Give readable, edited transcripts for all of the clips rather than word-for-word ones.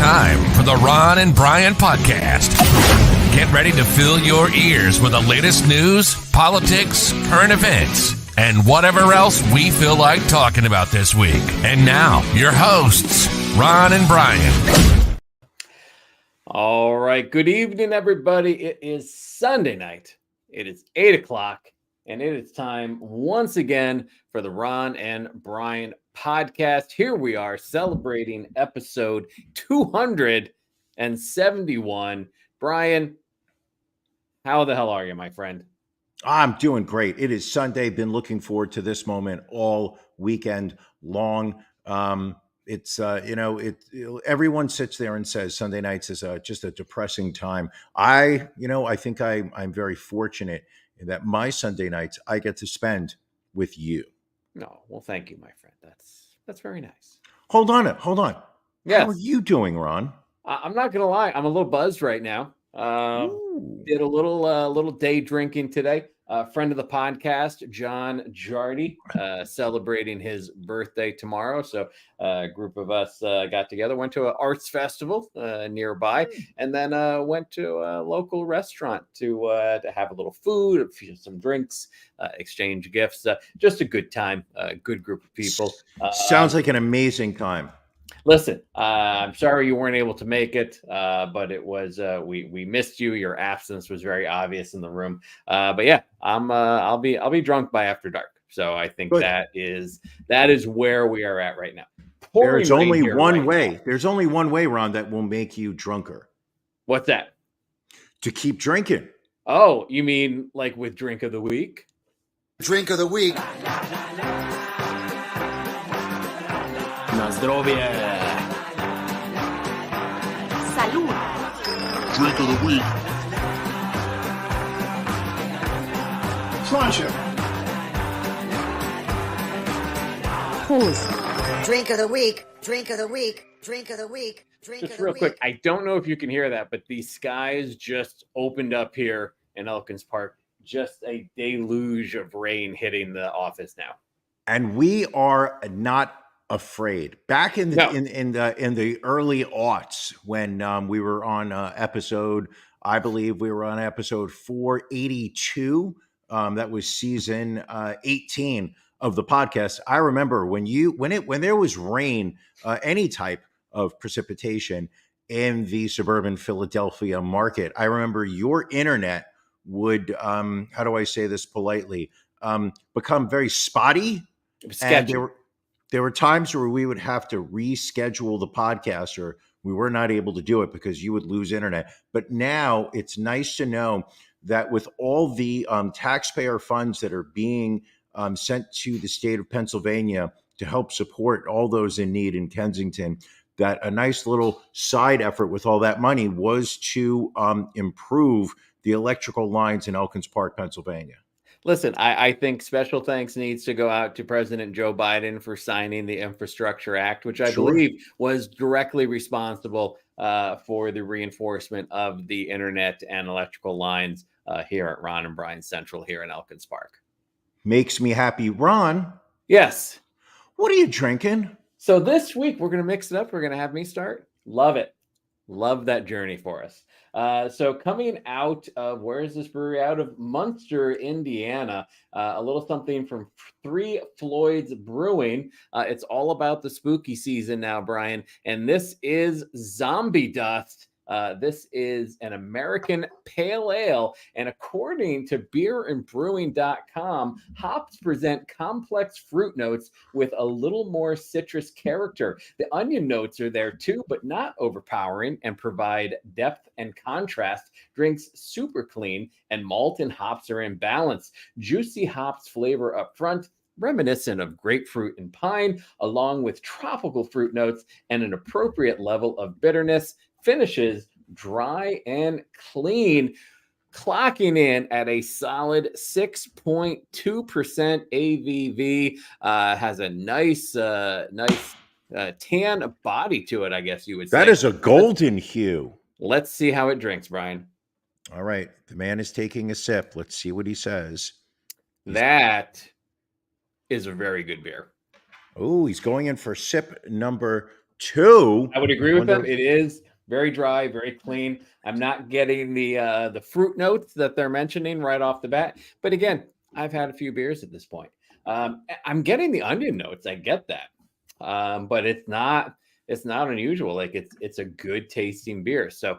time for the Ron and Brian podcast. Get ready to fill your ears with the latest news, politics, current events, and whatever else we feel like talking about this week. And now, your hosts, Ron and Brian. All right. Good evening, everybody. It is Sunday night. It is 8 o'clock, and it is time once again for the Ron and Brian podcast. Here we are celebrating episode 271. Brian, how the hell are you, my friend? I'm doing great. It is Sunday. Been looking forward to this moment all weekend long. Everyone sits there and says Sunday nights is just a depressing time. I think I'm very fortunate in that my Sunday nights I get to spend with you. No, well, thank you, my friend. That's very nice. Hold on. Yes. How are you doing, Ron? I'm not gonna lie. I'm a little buzzed right now. Did a little day drinking today. Friend of the podcast, John Jardy, celebrating his birthday tomorrow. So a group of us got together, went to an arts festival nearby, and then went to a local restaurant to have a little food, some drinks, exchange gifts. Just a good time, a good group of people. Sounds like an amazing time. Listen, I'm sorry you weren't able to make it, but it was we missed you. Your absence was very obvious in the room. But yeah, I'll be drunk by after dark. So I think that is where we are at right now. There's only one way. There's only one way, Ron, that will make you drunker. What's that? To keep drinking. Oh, you mean like with drink of the week? Drink of the week. Na zdrowie. Salud. Drink of the week. Sláinte. Pause. Drink of the week. Drink of the week. Drink of the week. Drink Just of the real week. quick, I don't know if you can hear that, but the skies just opened up here in Elkins Park. Just a deluge of rain hitting the office now. And we are not afraid. Back in the early aughts, when we were on episode 482. That was season 18 of the podcast. I remember when there was rain, any type of precipitation in the suburban Philadelphia market. I remember your internet would, how do I say this politely, become very spotty. Sketchy. And there were times where we would have to reschedule the podcast, or we were not able to do it because you would lose internet. But now it's nice to know that with all the taxpayer funds that are being sent to the state of Pennsylvania to help support all those in need in Kensington, that a nice little side effort with all that money was to improve the electrical lines in Elkins Park, Pennsylvania. Listen, I think special thanks needs to go out to President Joe Biden for signing the Infrastructure Act, which I believe was directly responsible for the reinforcement of the internet and electrical lines here at Ron and Brian Central here in Elkins Park. Makes me happy. Ron? Yes. What are you drinking? So this week, we're going to mix it up. We're going to have me start. Love it. Love that journey for us. So coming out of, where is this brewery? Out of Munster, Indiana, a little something from Three Floyds Brewing. It's all about the spooky season now, Brian. And this is Zombie Dust. This is an American pale ale, and according to beerandbrewing.com, hops present complex fruit notes with a little more citrus character. The onion notes are there too, but not overpowering, and provide depth and contrast. Drinks super clean, and malt and hops are in balance. Juicy hops flavor up front, reminiscent of grapefruit and pine, along with tropical fruit notes and an appropriate level of bitterness. Finishes dry and clean, clocking in at a solid 6.2% ABV. Has a nice tan body to it, I guess you would say. That is a golden hue. Let's see how it drinks, Brian. All right. The man is taking a sip. Let's see what he says. That is a very good beer. Oh, he's going in for sip number 2. I would agree I with them. wonder- It is very dry, very clean. I'm not getting the fruit notes that they're mentioning right off the bat. But again, I've had a few beers at this point. I'm getting the onion notes. I get that, but it's not unusual. Like it's a good tasting beer. So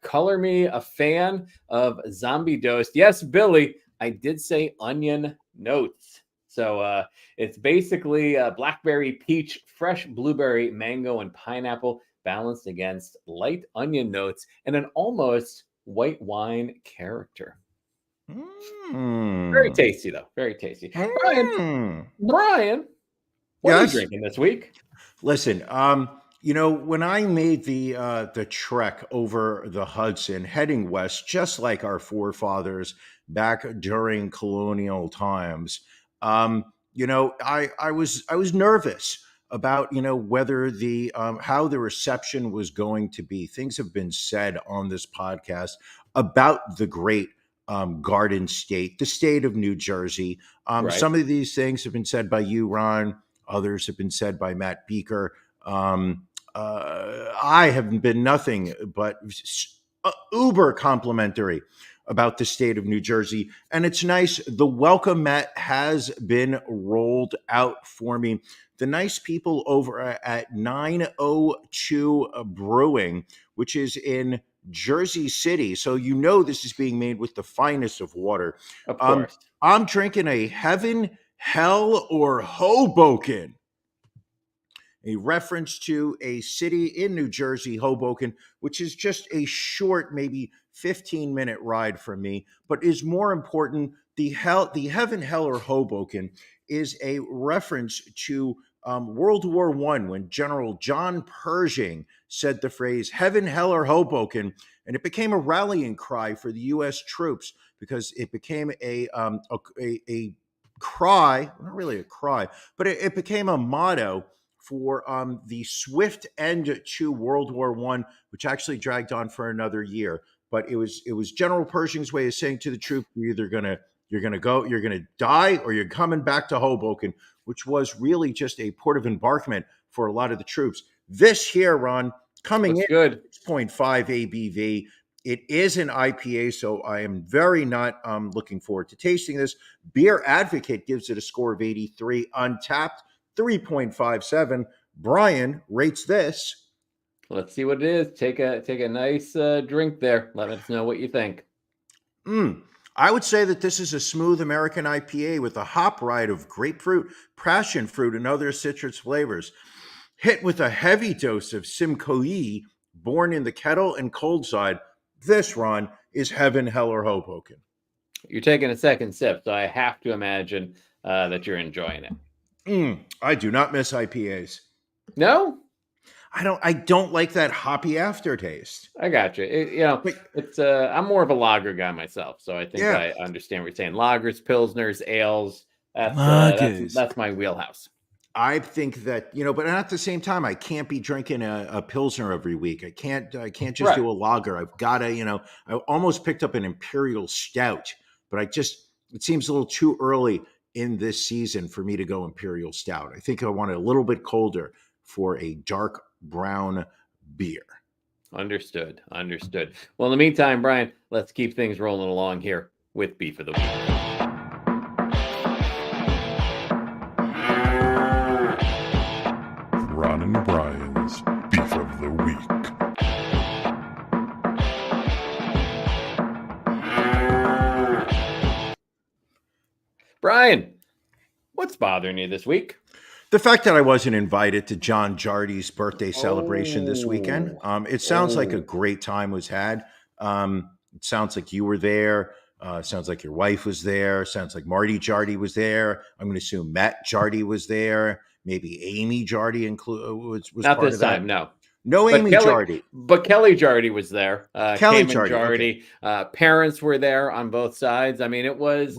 color me a fan of Zombie Dose. Yes, Billy, I did say onion notes. So it's basically blackberry, peach, fresh blueberry, mango, and pineapple balanced against light onion notes and an almost white wine character. Very tasty, though. Very tasty. Brian, what are you Yes. drinking this week? Listen, when I made the trek over the Hudson, heading west, just like our forefathers back during colonial times, I was nervous about whether the how the reception was going to be. Things have been said on this podcast about the great Garden State, the state of New Jersey. Right. Some of these things have been said by you, Ron. Others have been said by Matt Beaker. I have been nothing but uber complimentary about the state of New Jersey. And it's nice. The welcome mat has been rolled out for me. The nice people over at 902 Brewing, which is in Jersey City. So this is being made with the finest of water. Of course. I'm drinking a Heaven, Hell, or Hoboken, a reference to a city in New Jersey, Hoboken, which is just a short, maybe 15-minute ride from me, but is more important. The Heaven, Hell, or Hoboken is a reference to World War I, when General John Pershing said the phrase "Heaven, Hell, or Hoboken," and it became a rallying cry for the U.S. troops because it became a cry, not really a cry, but it became a motto for the swift end to World War I, which actually dragged on for another year. But it was General Pershing's way of saying to the troops, you're gonna die, or you're coming back to Hoboken, which was really just a port of embarkment for a lot of the troops. This here, Ron, coming Looks in good. 6.5 ABV. It is an IPA, so I am very not looking forward to tasting this. Beer Advocate gives it a score of 83. Untapped, 3.57. Brian rates this. Let's see what it is. Take a nice drink there. Let us know what you think. I would say that this is a smooth American IPA with a hop ride of grapefruit, passion fruit, and other citrus flavors. Hit with a heavy dose of Simcoe, born in the kettle and cold side. This, Ron, is Heaven, Hell, or Hoboken. You're taking a second sip, so I have to imagine that you're enjoying it. I do not miss IPAs. No? I don't like that hoppy aftertaste. I got you. It's I'm more of a lager guy myself, so I think I understand what you're saying. Lagers, pilsners, ales. That's my wheelhouse. I think that, but at the same time, I can't be drinking a Pilsner every week. I can't just do a lager. I've got to, I almost picked up an Imperial Stout, but it seems a little too early in this season for me to go Imperial Stout. I think I want it a little bit colder for a dark brown beer. Understood. Well, in the meantime, Brian, let's keep things rolling along here with Beef of the Week. Ron and Brian's Beef of the Week. Brian, what's bothering you this week? The fact that I wasn't invited to John Jardy's birthday celebration this weekend. It sounds like a great time was had. It sounds like you were there. Sounds like your wife was there. Sounds like Marty Jardy was there. I'm going to assume Matt Jardy was there. Maybe Amy Jardy was not part this of that. time. No, No Amy Jardy. But Kelly Jardy was there. Kelly Cayman Jardy. Okay. Parents were there on both sides. I mean, it was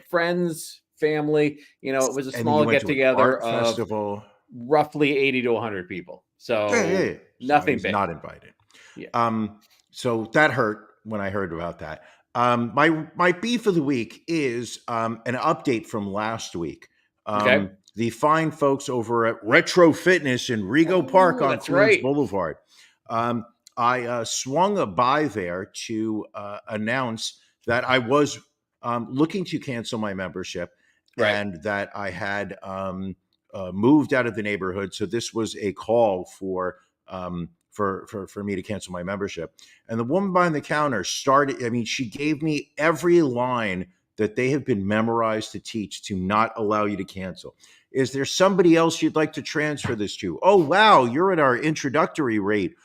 friends, family. It was a small get together of festival. Roughly 80 to 100 people. So nothing big. Not invited. Yeah. So that hurt when I heard about that. My beef of the week is an update from last week. Okay. the fine folks over at Retro Fitness in Rego Park on that's Queens right. Boulevard. I swung by there to announce that I was looking to cancel my membership, Right. and that I had moved out of the neighborhood. So this was a call for me to cancel my membership. And the woman behind the counter started. I mean, she gave me every line that they have been memorized to teach to not allow you to cancel. Is there somebody else you'd like to transfer this to? Oh, wow, you're at our introductory rate.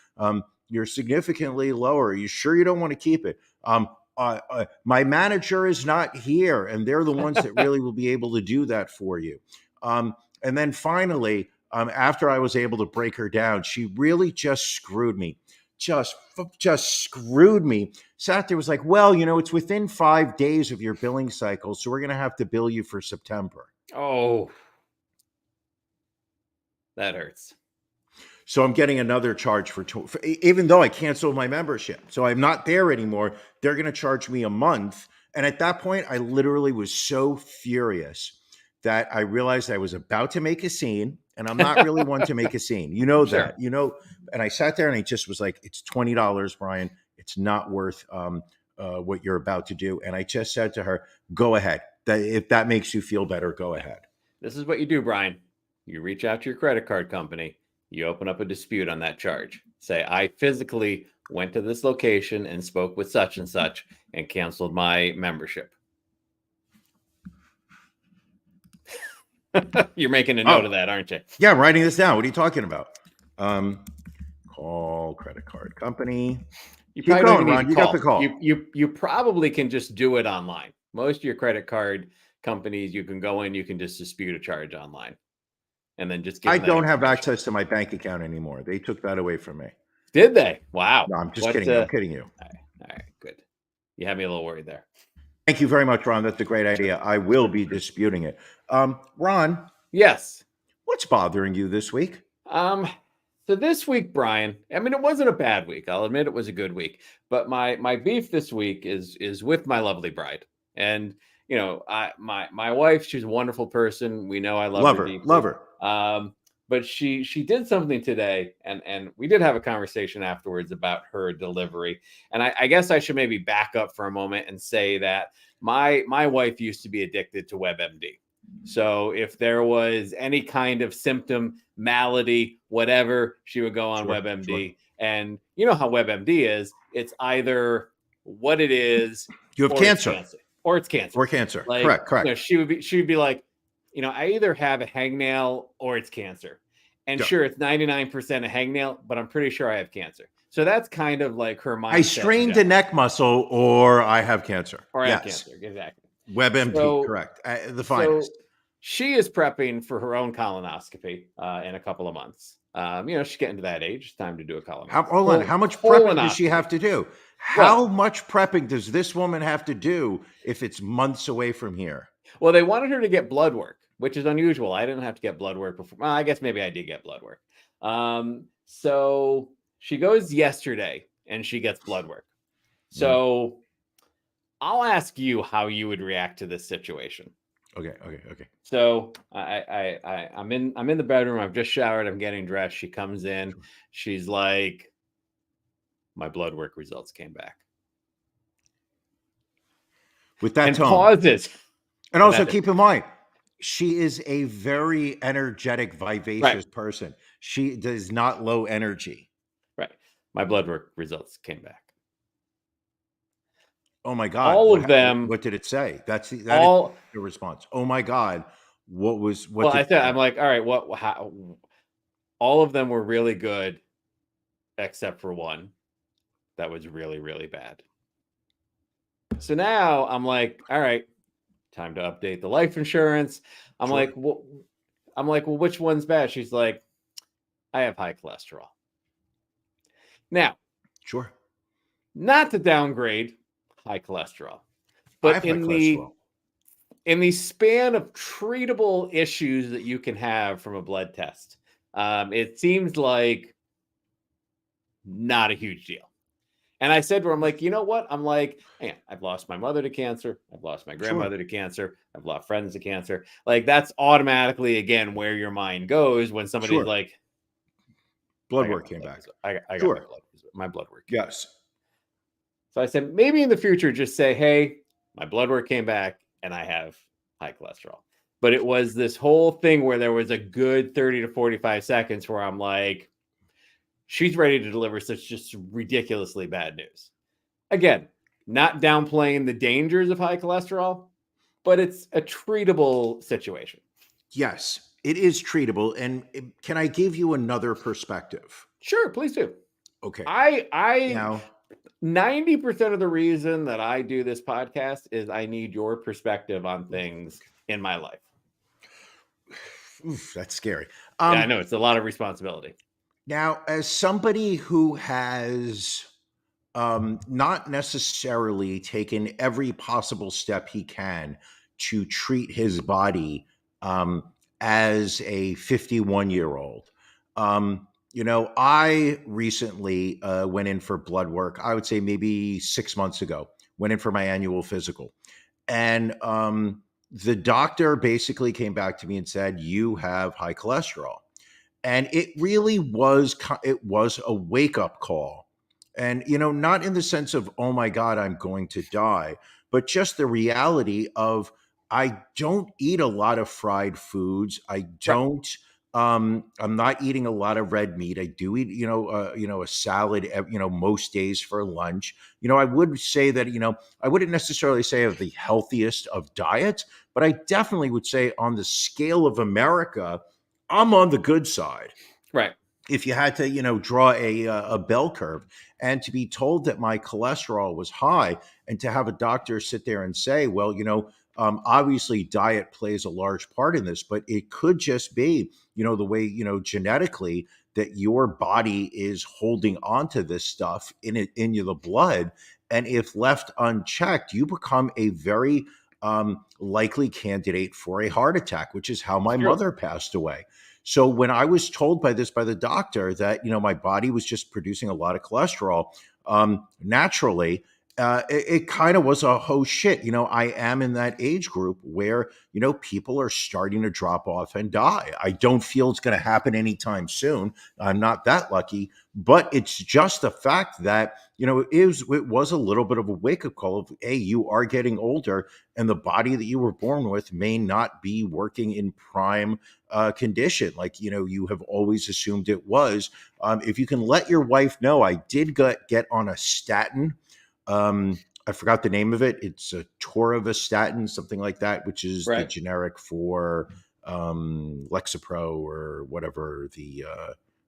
You're significantly lower. Are you sure you don't want to keep it? My manager is not here, and they're the ones that really will be able to do that for you. And then finally, after I was able to break her down, she really just screwed me. Just screwed me. Sat there, was like, well, it's within 5 days of your billing cycle, so we're going to have to bill you for September. Oh, that hurts. So I'm getting another charge for even though I canceled my membership. So I'm not there anymore. They're going to charge me a month. And at that point, I literally was so furious that I realized I was about to make a scene. And I'm not really one to make a scene. You know that, and I sat there and I just was like, it's $20, Brian. It's not worth what you're about to do. And I just said to her, go ahead. If that makes you feel better, go ahead. This is what you do, Brian. You reach out to your credit card company. You open up a dispute on that charge. Say, I physically went to this location and spoke with such and such and canceled my membership. You're making a note of that, aren't you? Yeah, I'm writing this down. What are you talking about? Call credit card company. You Keep going, Ron. You got the call. You probably can just do it online. Most of your credit card companies, you can go in, you can just dispute a charge online. And then just give I don't have access to my bank account anymore. They took that away from me. Did they? Wow. No, I'm just kidding. I'm kidding you. All right, good. You had me a little worried there. Thank you very much, Ron. That's a great idea. I will be disputing it. Ron. Yes. What's bothering you this week? So this week, Brian, I mean, it wasn't a bad week. I'll admit it was a good week. But my beef this week is with my lovely bride. And my wife, she's a wonderful person. We know I love her deeply. Love her. But she did something today, and we did have a conversation afterwards about her delivery. And I guess I should maybe back up for a moment and say that my wife used to be addicted to WebMD. So if there was any kind of symptom, malady, whatever, she would go on WebMD. Sure. And you know how WebMD is. It's either what it is. You have cancer. Or it's cancer. Or cancer. Like, correct. She would be like, I either have a hangnail or it's cancer. And sure, it's 99% a hangnail, but I'm pretty sure I have cancer. So that's kind of like her mindset. I strained a neck muscle or I have cancer. Or I have cancer, exactly. WebMD, correct. The finest. So she is prepping for her own colonoscopy in a couple of months. She's getting to that age. It's time to do a colonoscopy. Hold on. How much prepping does she have to do? How much prepping does this woman have to do if it's months away from here? Well, they wanted her to get blood work, which is unusual. I didn't have to get blood work before. Well, I guess maybe I did get blood work. So she goes yesterday and she gets blood work. So I'll ask you how you would react to this situation. Okay. So I'm in the bedroom. I've just showered. I'm getting dressed. She comes in. She's like, my blood work results came back. With that tone. Pauses. And also keep in mind, she is a very energetic, vivacious person. She does not low energy. Right. My blood work results came back. Oh my God. All of them. What did it say? That is the response. Oh my God. I'm like, all right, how, all of them were really good, except for one that was really, really bad. So now I'm like, all right, time to update the life insurance. I'm like, well, which one's bad? She's like, I have high cholesterol. Now, not to downgrade high cholesterol, but in the span of treatable issues that you can have from a blood test, it seems like not a huge deal. And I said to her, I'm like, you know what? I'm like, hey, I've lost my mother to cancer. I've lost my grandmother to cancer. I've lost friends to cancer. Like that's automatically, again, where your mind goes when somebody's Sure. like, Blood work came back. I got Sure. my blood work. Yes. So I said, maybe in the future, just say, hey, my blood work came back and I have high cholesterol. But it was this whole thing where there was a good 30 to 45 seconds where I'm like, she's ready to deliver such just ridiculously bad news. Again, not downplaying the dangers of high cholesterol, but it's a treatable situation. Yes, it is treatable. And can I give you another perspective? Sure, please do. Okay. I 90% of the reason that I do this podcast is I need your perspective on things in my life. Oof, that's scary. Yeah, I know it's a lot of responsibility. Now, as somebody who has not necessarily taken every possible step he can to treat his body as a 51-year-old, I recently went in for blood work. I would say maybe 6 months ago, went in for my annual physical. And the doctor basically came back to me and said, you have high cholesterol. And it really was a wake-up call. And, not in the sense of, oh my God, I'm going to die, but just the reality of I don't eat a lot of fried foods. I don't, I'm not eating a lot of red meat. I do eat, a salad, most days for lunch. I would say that, I wouldn't necessarily say of the healthiest of diets, but I definitely would say on the scale of America, I'm on the good side. Right. If you had to, draw a bell curve, and to be told that my cholesterol was high, and to have a doctor sit there and say, well, obviously diet plays a large part in this, but it could just be, the way, genetically that your body is holding on to this stuff in the blood. And if left unchecked, you become a very likely candidate for a heart attack, which is how my mother passed away. So when I was told by the doctor that, my body was just producing a lot of cholesterol naturally, it kind of was a oh shit. I am in that age group where, people are starting to drop off and die. I don't feel it's going to happen anytime soon. I'm not that lucky, but it's just the fact that, it was a little bit of a wake-up call of, hey, you are getting older and the body that you were born with may not be working in prime condition like, you have always assumed it was. If you can let your wife know, I did get on a statin. I forgot the name of it. It's a torvastatin, something like that, which is the generic for Lexapro or whatever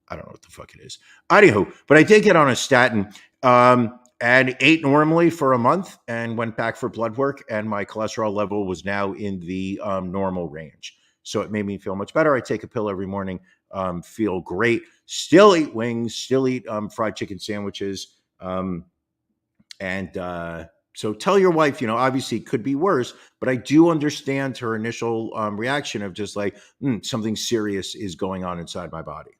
I don't know what the fuck it is. Anywho, but I did get on a statin and ate normally for a month and went back for blood work, and my cholesterol level was now in the normal range. So it made me feel much better. I take a pill every morning, feel great, still eat wings, still eat fried chicken sandwiches. So tell your wife, obviously it could be worse, but I do understand her initial reaction of just like, something serious is going on inside my body.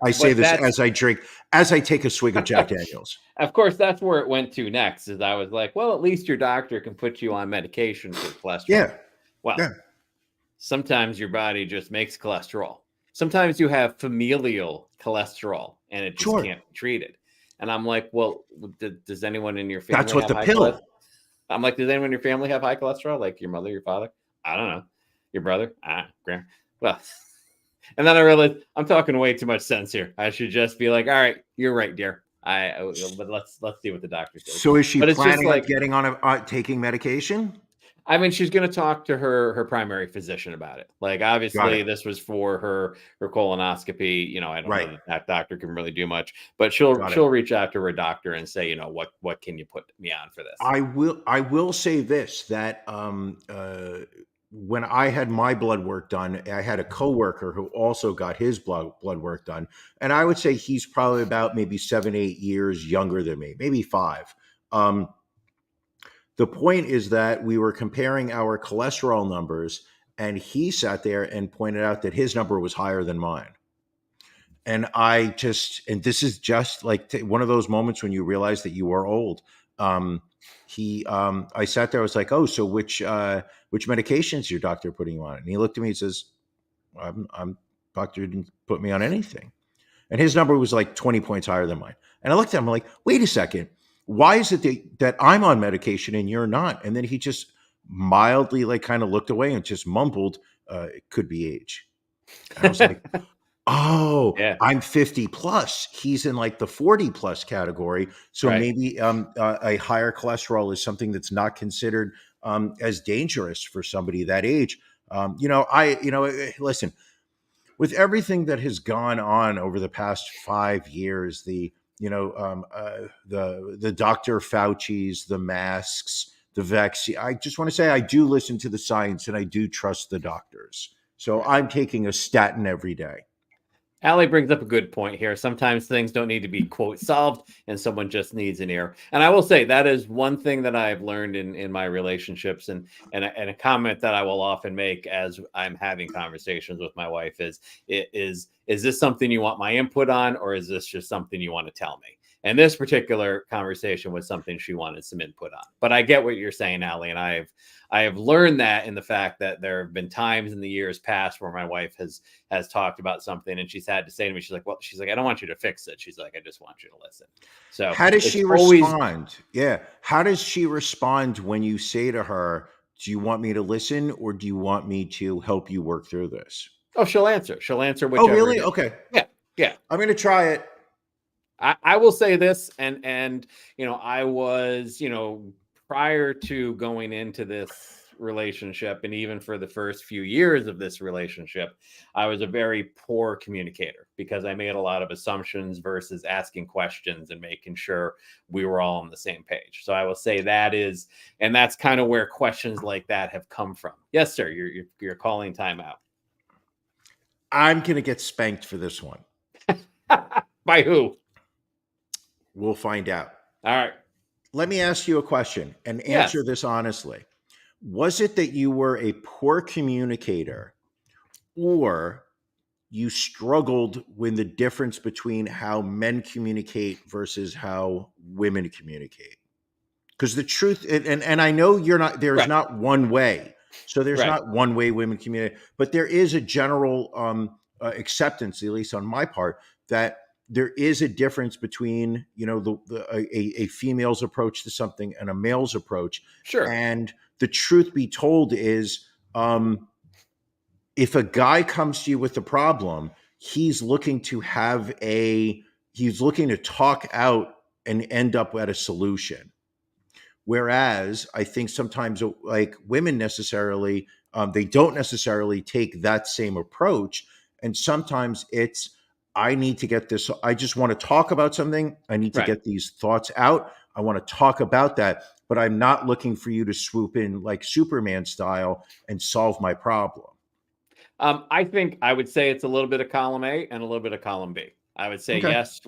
I say this as I take a swig of Jack Daniels. Of course, that's where it went to next, is I was like, well, at least your doctor can put you on medication for cholesterol. Yeah. Well, sometimes your body just makes cholesterol. Sometimes you have familial cholesterol and it just can't be treated. And I'm like, well, does anyone in your family That's what have the high pill. I'm like, does anyone in your family have high cholesterol? Like your mother, your father? I don't know. Your brother? Grandma. Well, and then I realized I'm talking way too much sense here. I should just be like, all right, you're right, dear. But let's see what the doctor says. So is she planning on like, getting on taking medication? I mean, she's going to talk to her primary physician about it. Like, obviously, this was for her colonoscopy. I don't know that doctor can really do much, but she'll reach out to her doctor and say, what can you put me on for this? I will say this, that when I had my blood work done, I had a coworker who also got his blood work done, and I would say he's probably about maybe 7-8 years younger than me, maybe 5. The point is that we were comparing our cholesterol numbers, and he sat there and pointed out that his number was higher than mine. And this is just like one of those moments when you realize that you are old. I sat there, I was like, oh, so which medications your doctor putting you on? And he looked at me and says, I'm doctor didn't put me on anything. And his number was like 20 points higher than mine. And I looked at him, I'm like, wait a second. Why is it that I'm on medication and you're not? And then he just mildly like kind of looked away and just mumbled, it could be age. And I was like, oh, Yeah. I'm 50 plus. He's in like the 40 plus category. So Right. maybe a higher cholesterol is something that's not considered as dangerous for somebody that age. Listen, with everything that has gone on over the past 5 years, the Dr. Fauci's, the masks, the vaccine. I just want to say I do listen to the science and I do trust the doctors. So I'm taking a statin every day. Allie brings up a good point here. Sometimes things don't need to be, quote, solved, and someone just needs an ear. And I will say that is one thing that I've learned in my relationships, and a comment that I will often make as I'm having conversations with my wife is this something you want my input on, or is this just something you want to tell me? And this particular conversation was something she wanted some input on. But I get what you're saying, Allie, and I have learned that in the fact that there have been times in the years past where my wife has talked about something and she's had to say to me, she's like, I don't want you to fix it. She's like, I just want you to listen. So how does she respond? Yeah. How does she respond when you say to her, do you want me to listen or do you want me to help you work through this? Oh, she'll answer. She'll answer whichever. Oh, really? Okay. Yeah. I'm going to try it. I will say this, and I was, prior to going into this relationship, and even for the first few years of this relationship, I was a very poor communicator because I made a lot of assumptions versus asking questions and making sure we were all on the same page. So I will say that's kind of where questions like that have come from. Yes, sir. You're calling timeout. I'm going to get spanked for this one. By who? We'll find out. All right. Let me ask you a question and answer this honestly. Was it that you were a poor communicator or you struggled with the difference between how men communicate versus how women communicate? Because the truth, and I know there's not one way. So there's not one way women communicate, but there is a general acceptance, at least on my part, that there is a difference between, a female's approach to something and a male's approach. Sure. And the truth be told is, if a guy comes to you with a problem, he's looking to talk out and end up at a solution. Whereas I think sometimes like women necessarily, they don't necessarily take that same approach. And sometimes it's, I need to get this. I just want to talk about something. I need to get these thoughts out. I want to talk about that, but I'm not looking for you to swoop in like Superman style and solve my problem. I think I would say it's a little bit of column A and a little bit of column B. I would say, yes,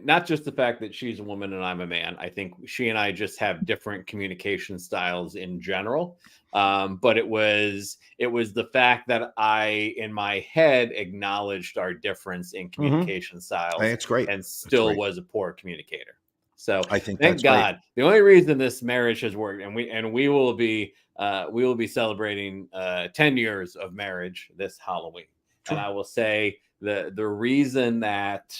not just the fact that she's a woman and I'm a man. I think she and I just have different communication styles in general. But it was the fact that I, in my head, acknowledged our difference in communication styles. That's great. And still was a poor communicator. So I think thank God. Great. The only reason this marriage has worked, and we will be celebrating 10 years of marriage this Halloween. True. And I will say the reason that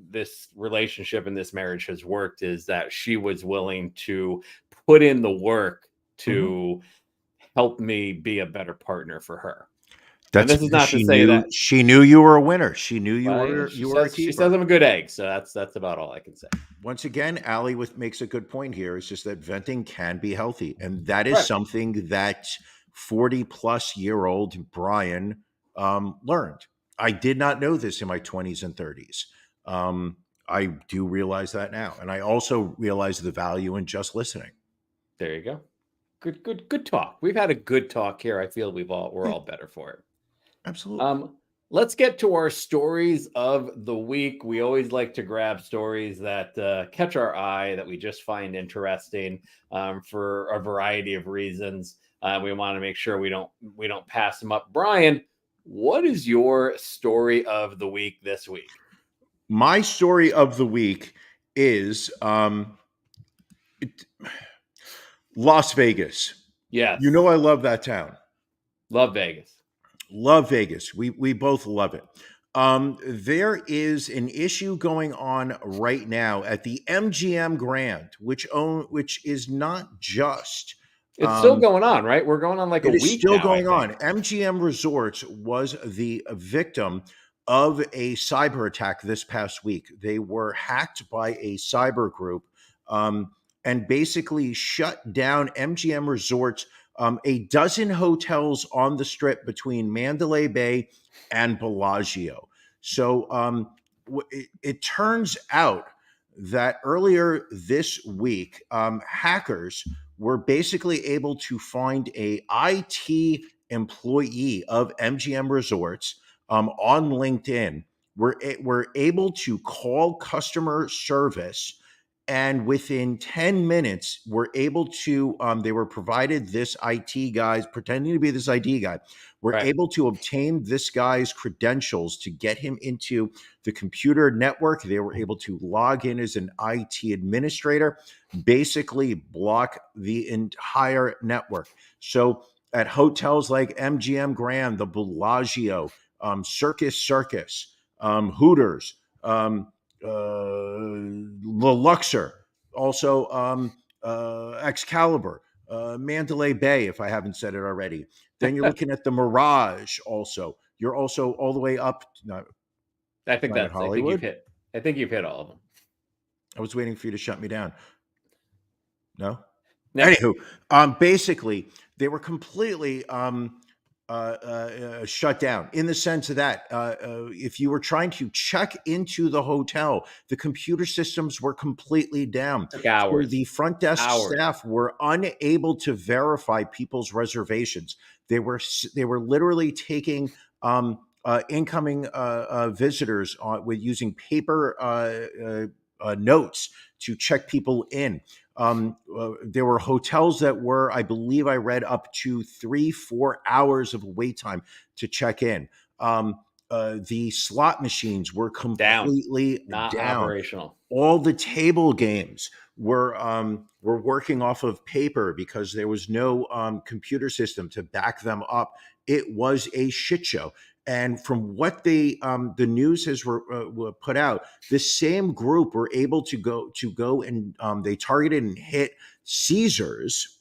this relationship and this marriage has worked is that she was willing to put in the work to help me be a better partner for her. This is not to say that she knew you were a winner. She knew you were a keeper. She says I'm a good egg, so that's about all I can say. Once again, Allie makes a good point here. It's just that venting can be healthy, and that is something that 40-plus-year-old Brian learned. I did not know this in my 20s and 30s. I do realize that now, and I also realize the value in just listening. There you go. Good talk. We've had a good talk here. I feel we're all better for it. Absolutely. Let's get to our stories of the week. We always like to grab stories that catch our eye, that we just find interesting for a variety of reasons. We want to make sure we don't pass them up. Brian, what is your story of the week this week? My story of the week is Las Vegas. Yes. You know I love that town. Love Vegas. Love Vegas. We both love it. There is an issue going on right now at the MGM Grand, which is not just. It's still going on, right? We're going on like a It is week still now, going I on. think. MGM Resorts was the victim of a cyber attack this past week. They were hacked by a cyber group and basically shut down MGM Resorts, a dozen hotels on the strip between Mandalay Bay and Bellagio. So it turns out that earlier this week, hackers were basically able to find a IT employee of MGM Resorts on LinkedIn. We're able to call customer service, and within 10 minutes, we're able to, they were provided this IT guys, pretending to be this IT guy. We're Right. able to obtain this guy's credentials to get him into the computer network. They were able to log in as an IT administrator, basically block the entire network. So at hotels like MGM Grand, the Bellagio, Circus, Hooters, the Luxor, also Excalibur, Mandalay Bay, if I haven't said it already. Then you're looking at the Mirage also. You're also all the way up. I think Planet Hollywood. I think you've hit all of them. I was waiting for you to shut me down. No? No. Anywho, basically, they were completely shut down in the sense of that if you were trying to check into the hotel, the computer systems were completely down. Hours. So the front desk staff were unable to verify people's reservations. They were literally taking incoming visitors with using paper notes to check people in. There were hotels that were, I believe I read, up to 3-4 hours of wait time to check in. The slot machines were completely not down. operational. All the table games were working off of paper because there was no computer system to back them up. It was a shit show. And from what the news has put out, this same group were able to go and they targeted and hit Caesars,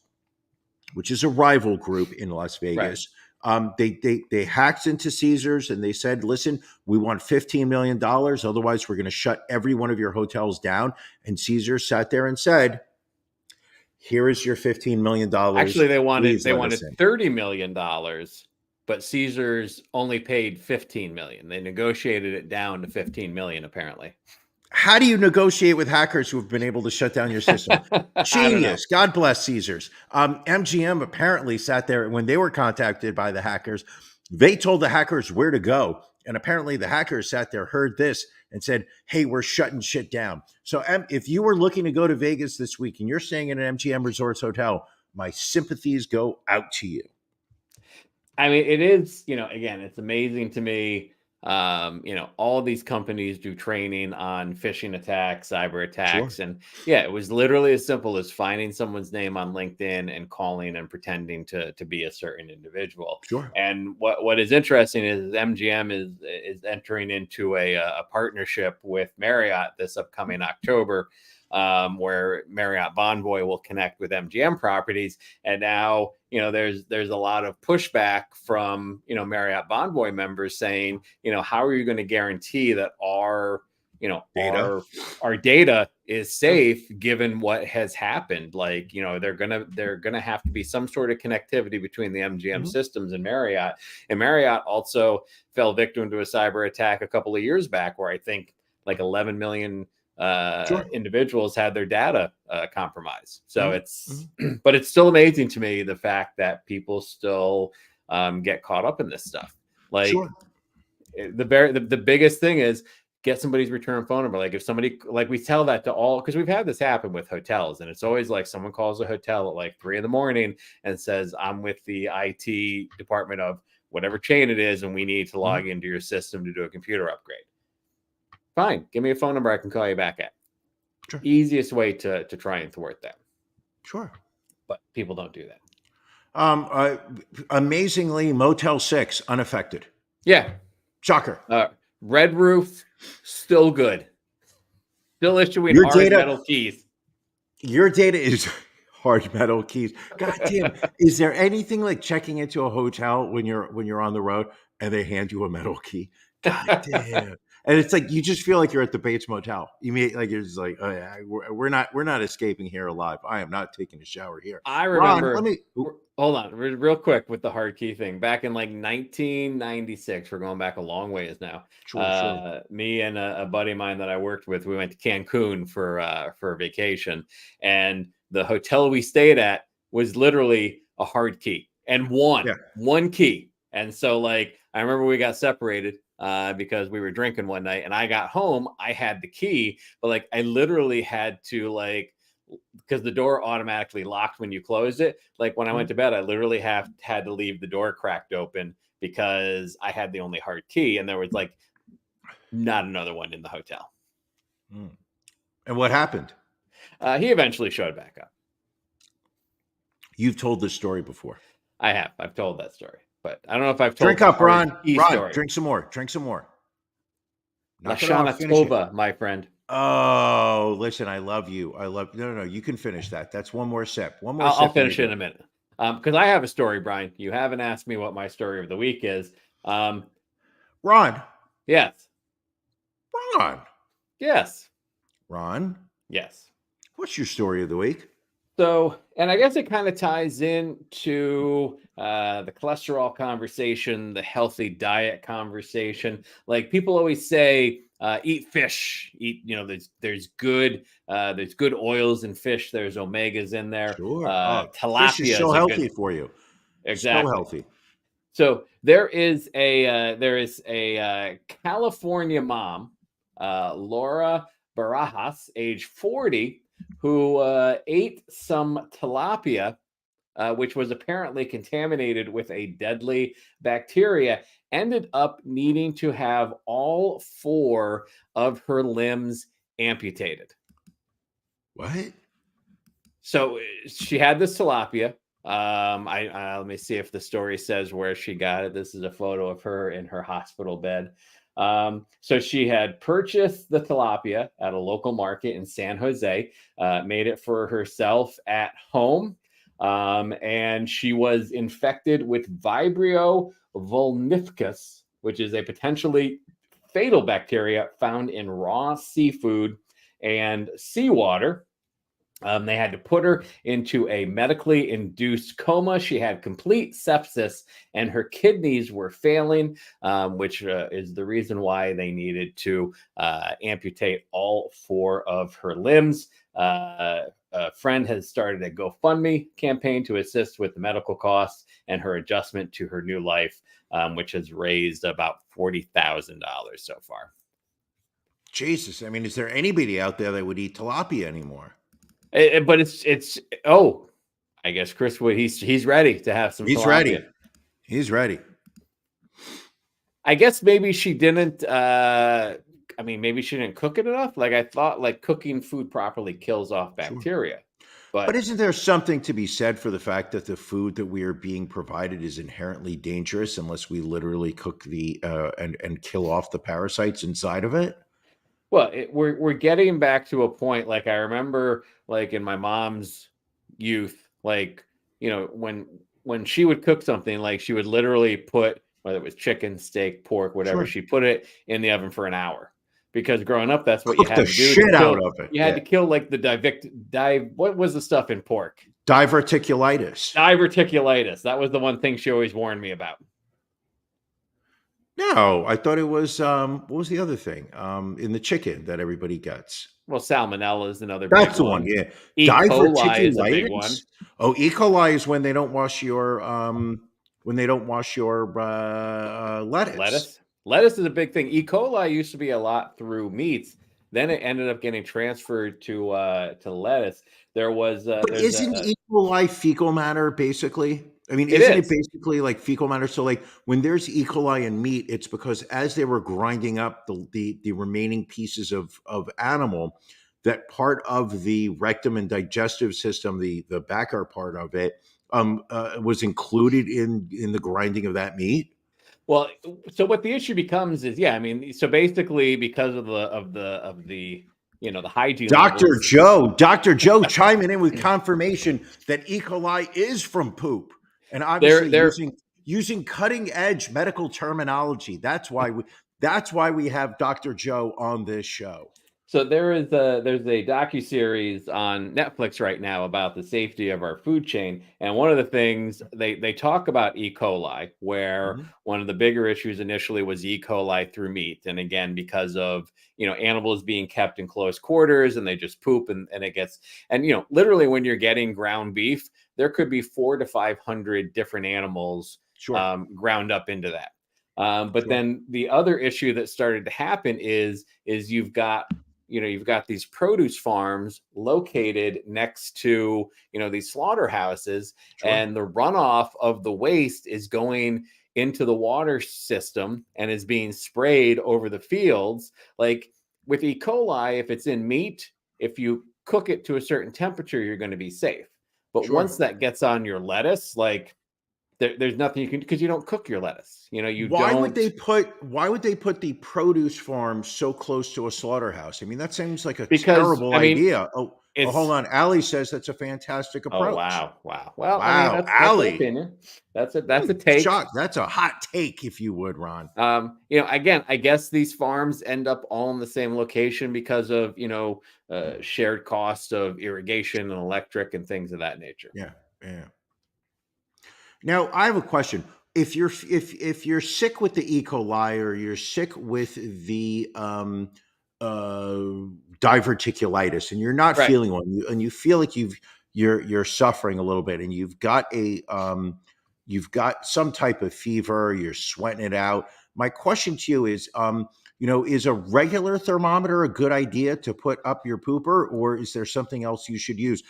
which is a rival group in Las Vegas. Right. They hacked into Caesars and they said, "Listen, we want $15 million. Otherwise, we're going to shut every one of your hotels down." And Caesars sat there and said, "Here is your $15 million." Actually, they wanted $30 million. But Caesars only paid $15 million. They negotiated it down to $15 million, apparently. How do you negotiate with hackers who have been able to shut down your system? Genius. God bless Caesars. MGM apparently sat there when they were contacted by the hackers. They told the hackers where to go. And apparently the hackers sat there, heard this, and said, "Hey, we're shutting shit down." So if you were looking to go to Vegas this week and you're staying in an MGM Resorts hotel, my sympathies go out to you. I mean, it is, again, it's amazing to me. All these companies do training on phishing attacks, cyber attacks. Sure. And yeah, it was literally as simple as finding someone's name on LinkedIn and calling and pretending to be a certain individual. Sure. And what is interesting is MGM is entering into a partnership with Marriott this upcoming October, where Marriott Bonvoy will connect with MGM properties. And now, there's a lot of pushback from, Marriott Bonvoy members saying, how are you going to guarantee that our data is safe given what has happened? Like, they're gonna have to be some sort of connectivity between the MGM systems and Marriott. And Marriott also fell victim to a cyber attack a couple of years back, where I think like 11 million individuals had their data compromised. So but it's still amazing to me, the fact that people still get caught up in this stuff. Like the biggest thing is get somebody's return phone number. Like if somebody, like we tell that to all, because we've had this happen with hotels, and it's always like someone calls a hotel at like 3 a.m. and says, "I'm with the IT department of whatever chain it is, and we need to log into your system to do a computer upgrade. Fine. Give me a phone number I can call you back at. Sure. Easiest way to try and thwart that. Sure. But people don't do that. Amazingly, Motel 6 unaffected. Yeah. Shocker. Red Roof, still good. Still issuing Your hard data- metal keys. Your data is hard metal keys. God damn. Is there anything like checking into a hotel when you're on the road and they hand you a metal key? God damn. And it's like you just feel like you're at the Bates Motel. You mean like you're just like, oh yeah, we're not escaping here alive. I am not taking a shower here. I remember. Ron, hold on, real quick with the hard key thing. Back in like 1996, we're going back a long ways now. Sure. Me and a buddy of mine that I worked with, we went to Cancun for a vacation, and the hotel we stayed at was literally a hard key and one key. And so like I remember we got separated. Because we were drinking one night and I got home, I had the key, but like I literally had to like, because the door automatically locked when you closed it. Like when I went to bed, I literally had to leave the door cracked open because I had the only hard key and there was like not another one in the hotel. And what happened? He eventually showed back up. You've told this story before. I have. I've told that story. But I don't know if I've told. Drink up, Ron. Ron, drink some more. Drink some more. Lashana Tova, my friend. Oh, listen, I love you. No. You can finish that. That's one more sip. One more. I'll finish it in a minute. Because I have a story, Brian. You haven't asked me what my story of the week is. Ron. Yes. Ron. Yes. Ron. Yes. What's your story of the week? So, and I guess it kind of ties into the cholesterol conversation, the healthy diet conversation. Like people always say, eat fish. Eat, there's good oils in fish. There's omegas in there. Sure. Tilapia fish is so healthy for you. Exactly. So healthy. So there is a California mom, Laura Barajas, age 40. Who ate some tilapia, which was apparently contaminated with a deadly bacteria, ended up needing to have all 4 of her limbs amputated. What? So she had this tilapia. Let me see if the story says where she got it. This is a photo of her in her hospital bed. So she had purchased the tilapia at a local market in San Jose, made it for herself at home, and she was infected with Vibrio vulnificus, which is a potentially fatal bacteria found in raw seafood and seawater. They had to put her into a medically induced coma. She had complete sepsis and her kidneys were failing, which is the reason why they needed to amputate all 4 of her limbs. A friend has started a GoFundMe campaign to assist with the medical costs and her adjustment to her new life, which has raised about $40,000 so far. Jesus. I mean, is there anybody out there that would eat tilapia anymore? But it's I guess Chris would he's ready to have some. He's tilapia. ready. He's ready. I guess maybe she didn't. Maybe she didn't cook it enough. Like I thought, like cooking food properly kills off bacteria. Sure. But isn't there something to be said for the fact that the food that we are being provided is inherently dangerous unless we literally cook the and kill off the parasites inside of it? Well, we're getting back to a point. Like I remember, like in my mom's youth, like when she would cook something, like she would literally put, whether it was chicken, steak, pork, whatever, she put it in the oven for an hour. Because growing up, that's what you had to do. Shit out of it. You had to kill like what was the stuff in pork? Diverticulitis. Diverticulitis. That was the one thing she always warned me about. No, I thought it was what was the other thing? In the chicken that everybody gets. Well, salmonella is another big one. That's the one, yeah. E. coli is a big one. Oh, E. coli is when they don't wash your lettuce. Lettuce is a big thing. E. coli used to be a lot through meats. Then it ended up getting transferred to lettuce. There was isn't E. coli fecal matter basically? I mean, It isn't it is. basically like fecal matter? So, like when there's E. coli in meat, it's because as they were grinding up the remaining pieces of animal, that part of the rectum and digestive system, the backer part of it, was included in the grinding of that meat. Well, so what the issue becomes is, yeah, I mean, so basically because of the the hygiene levels. Dr. Joe chiming in with confirmation that E. coli is from poop, and obviously They're using cutting edge medical terminology. That's why we have Dr. Joe on this show. So there's a docuseries on Netflix right now about the safety of our food chain, and one of the things they talk about E. coli, where Mhm. one of the bigger issues initially was E. coli through meat, and again because of animals being kept in close quarters and they just poop and it gets, and literally when you're getting ground beef, there could be 400 to 500 different animals Sure, ground up into that. But sure, then the other issue that started to happen is you've got these produce farms located next to these slaughterhouses, sure, and the runoff of the waste is going into the water system and is being sprayed over the fields. Like with E. coli, if it's in meat, if you cook it to a certain temperature, you're going to be safe. But once sure. that gets on your lettuce, like there's nothing you can, because you don't cook your lettuce. You Why would don't. they put the produce farm so close to a slaughterhouse? I mean, that seems like a Because terrible I mean, idea. Oh, hold it's on. Allie says that's a fantastic oh approach. wow, wow. Well, I mean Wow, that's an Allie. opinion. That's a take. Shock. That's a hot take, if you would, Ron. Again, I guess these farms end up all in the same location because of shared cost of irrigation and electric and things of that nature. Yeah, yeah. Now, I have a question. If you're sick with the E. coli or you're sick with the uh, diverticulitis and you're not Right. feeling one, and you feel like you're suffering a little bit, and you've got some type of fever, you're sweating it out. My question to you is, is a regular thermometer a good idea to put up your pooper, or is there something else you should use?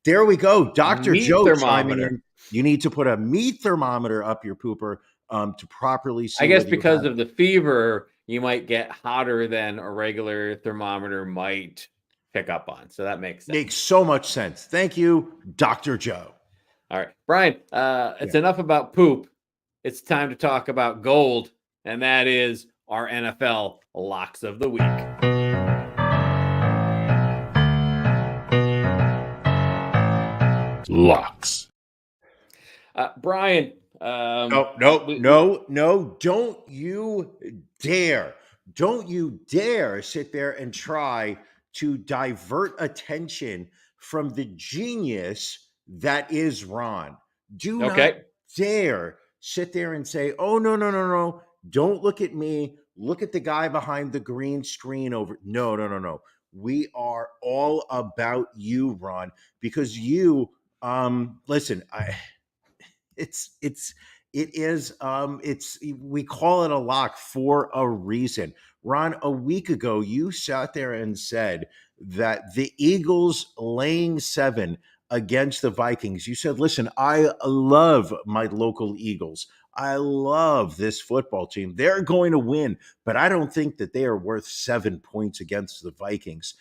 There we go. Dr. Meat Joe chiming thermometer. in. You need to put a meat thermometer up your pooper to properly I see guess whether you because have. of the fever, you might get hotter than a regular thermometer might pick up on. So that makes sense. Makes so much sense. Thank you, Dr. Joe. All right, Brian, Yeah. it's enough about poop. It's time to talk about gold, and that is our NFL locks of the week. Locks. Brian, No. Don't you dare. Don't you dare sit there and try to divert attention from the genius that is Ron. Do not okay. dare sit there and say, oh, no. Don't look at me. Look at the guy behind the green screen over. No. We are all about you, Ron, because you, listen, we call it a lock for a reason. Ron, a week ago you sat there and said that the Eagles laying 7 against the Vikings. You said, listen, I love my local Eagles. I love this football team. They're going to win, but I don't think that they are worth 7 points against the Vikings.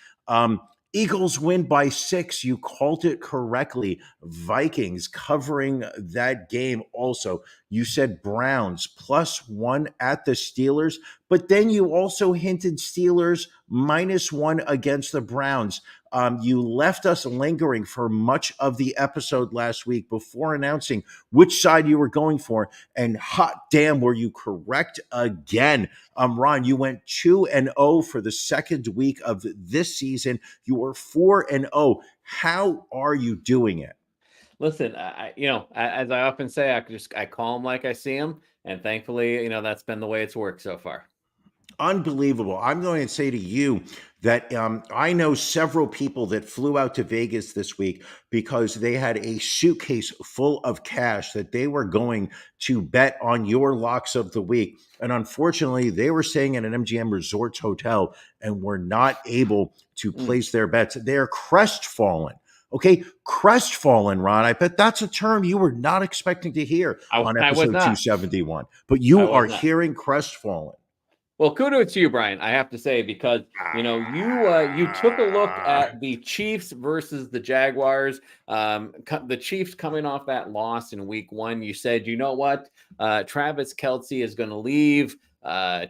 Eagles win by 6. You called it correctly. Vikings covering that game also. You said Browns +1 at the Steelers, but then you also hinted Steelers -1 against the Browns. You left us lingering for much of the episode last week before announcing which side you were going for. And hot damn, were you correct again. Ron, you went 2-0 for the second week of this season. You were 4-0. How are you doing it? Listen, as I often say, I call them like I see them, and thankfully, that's been the way it's worked so far. Unbelievable. I'm going to say to you that I know several people that flew out to Vegas this week because they had a suitcase full of cash that they were going to bet on your locks of the week. And unfortunately, they were staying at an MGM Resorts hotel and were not able to place their bets. They're crestfallen Okay, crestfallen, Ron. I bet that's a term you were not expecting to hear on I was episode not. 271, but I you was are not. hearing crestfallen. Well, kudos to you, Brian. I have to say, because you took a look at the Chiefs versus the Jaguars. The Chiefs coming off that loss in Week 1. You said, you know what, Travis Kelce is going to leave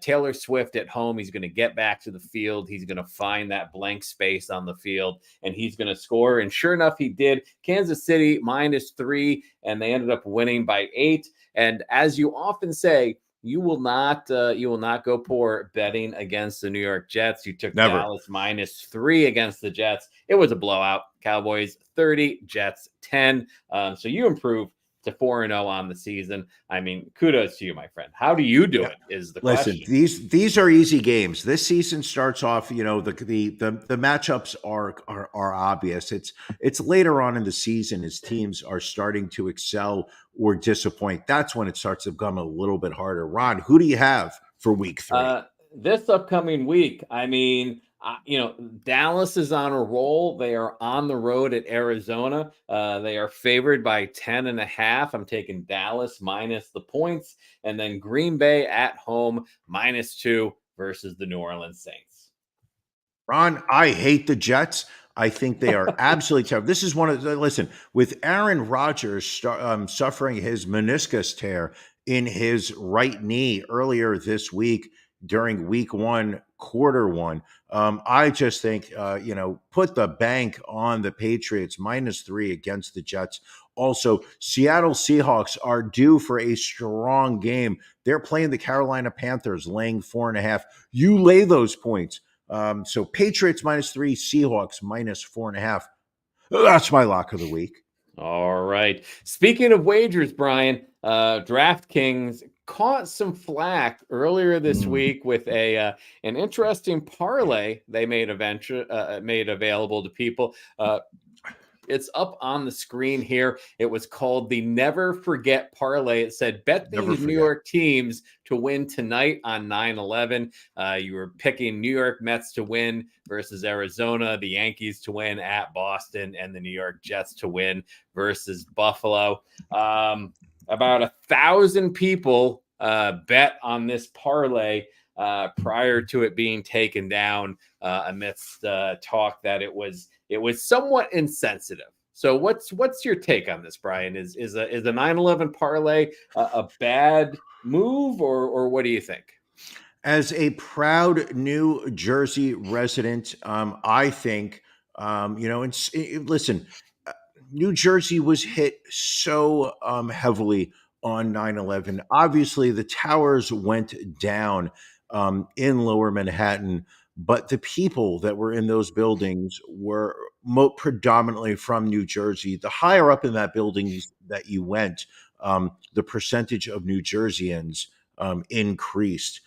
Taylor Swift at home. He's going to get back to the field. He's going to find that blank space on the field, and he's going to score. And sure enough, he did. Kansas City -3, and they ended up winning by 8. And as you often say, you will not go poor betting against the New York Jets. You took Never. Dallas -3 against the Jets. It was a blowout. Cowboys 30, Jets 10. So you improved to 4-0 on the season. I mean, kudos to you, my friend. How do you do it is the question. Listen, these are easy games. This season starts off, the matchups are obvious. It's later on in the season as teams are starting to excel or disappoint. That's when it starts to become a little bit harder. Ron, who do you have for Week 3? This upcoming week, I mean, Dallas is on a roll. They are on the road at Arizona. They are favored by 10.5. I'm taking Dallas minus the points, and then Green Bay at home -2 versus the New Orleans Saints. Ron, I hate the Jets. I think they are absolutely terrible. This is listen, with Aaron Rodgers suffering his meniscus tear in his right knee earlier this week during Week 1, Quarter 1. I just think, put the bank on the Patriots -3 against the Jets. Also, Seattle Seahawks are due for a strong game. They're playing the Carolina Panthers, laying 4.5. You lay those points. So Patriots -3, Seahawks -4.5. That's my lock of the week. All right. Speaking of wagers, Brian, DraftKings caught some flack earlier this week with an interesting parlay they made available to people. It's up on the screen here. It was called the Never Forget Parlay. It said, bet these New York teams to win tonight on 9/11. You were picking New York Mets to win versus Arizona, the Yankees to win at Boston, and the New York Jets to win versus Buffalo. About 1,000 people bet on this parlay prior to it being taken down amidst talk that it was somewhat insensitive. So what's your take on this, Brian? Is a 9/11 parlay a bad move, or what do you think? As a proud New Jersey resident, I think listen, New Jersey was hit so heavily on 9/11. Obviously, the towers went down in Lower Manhattan, but the people that were in those buildings were predominantly from New Jersey. The higher up in that building that you went, the percentage of New Jerseyans increased.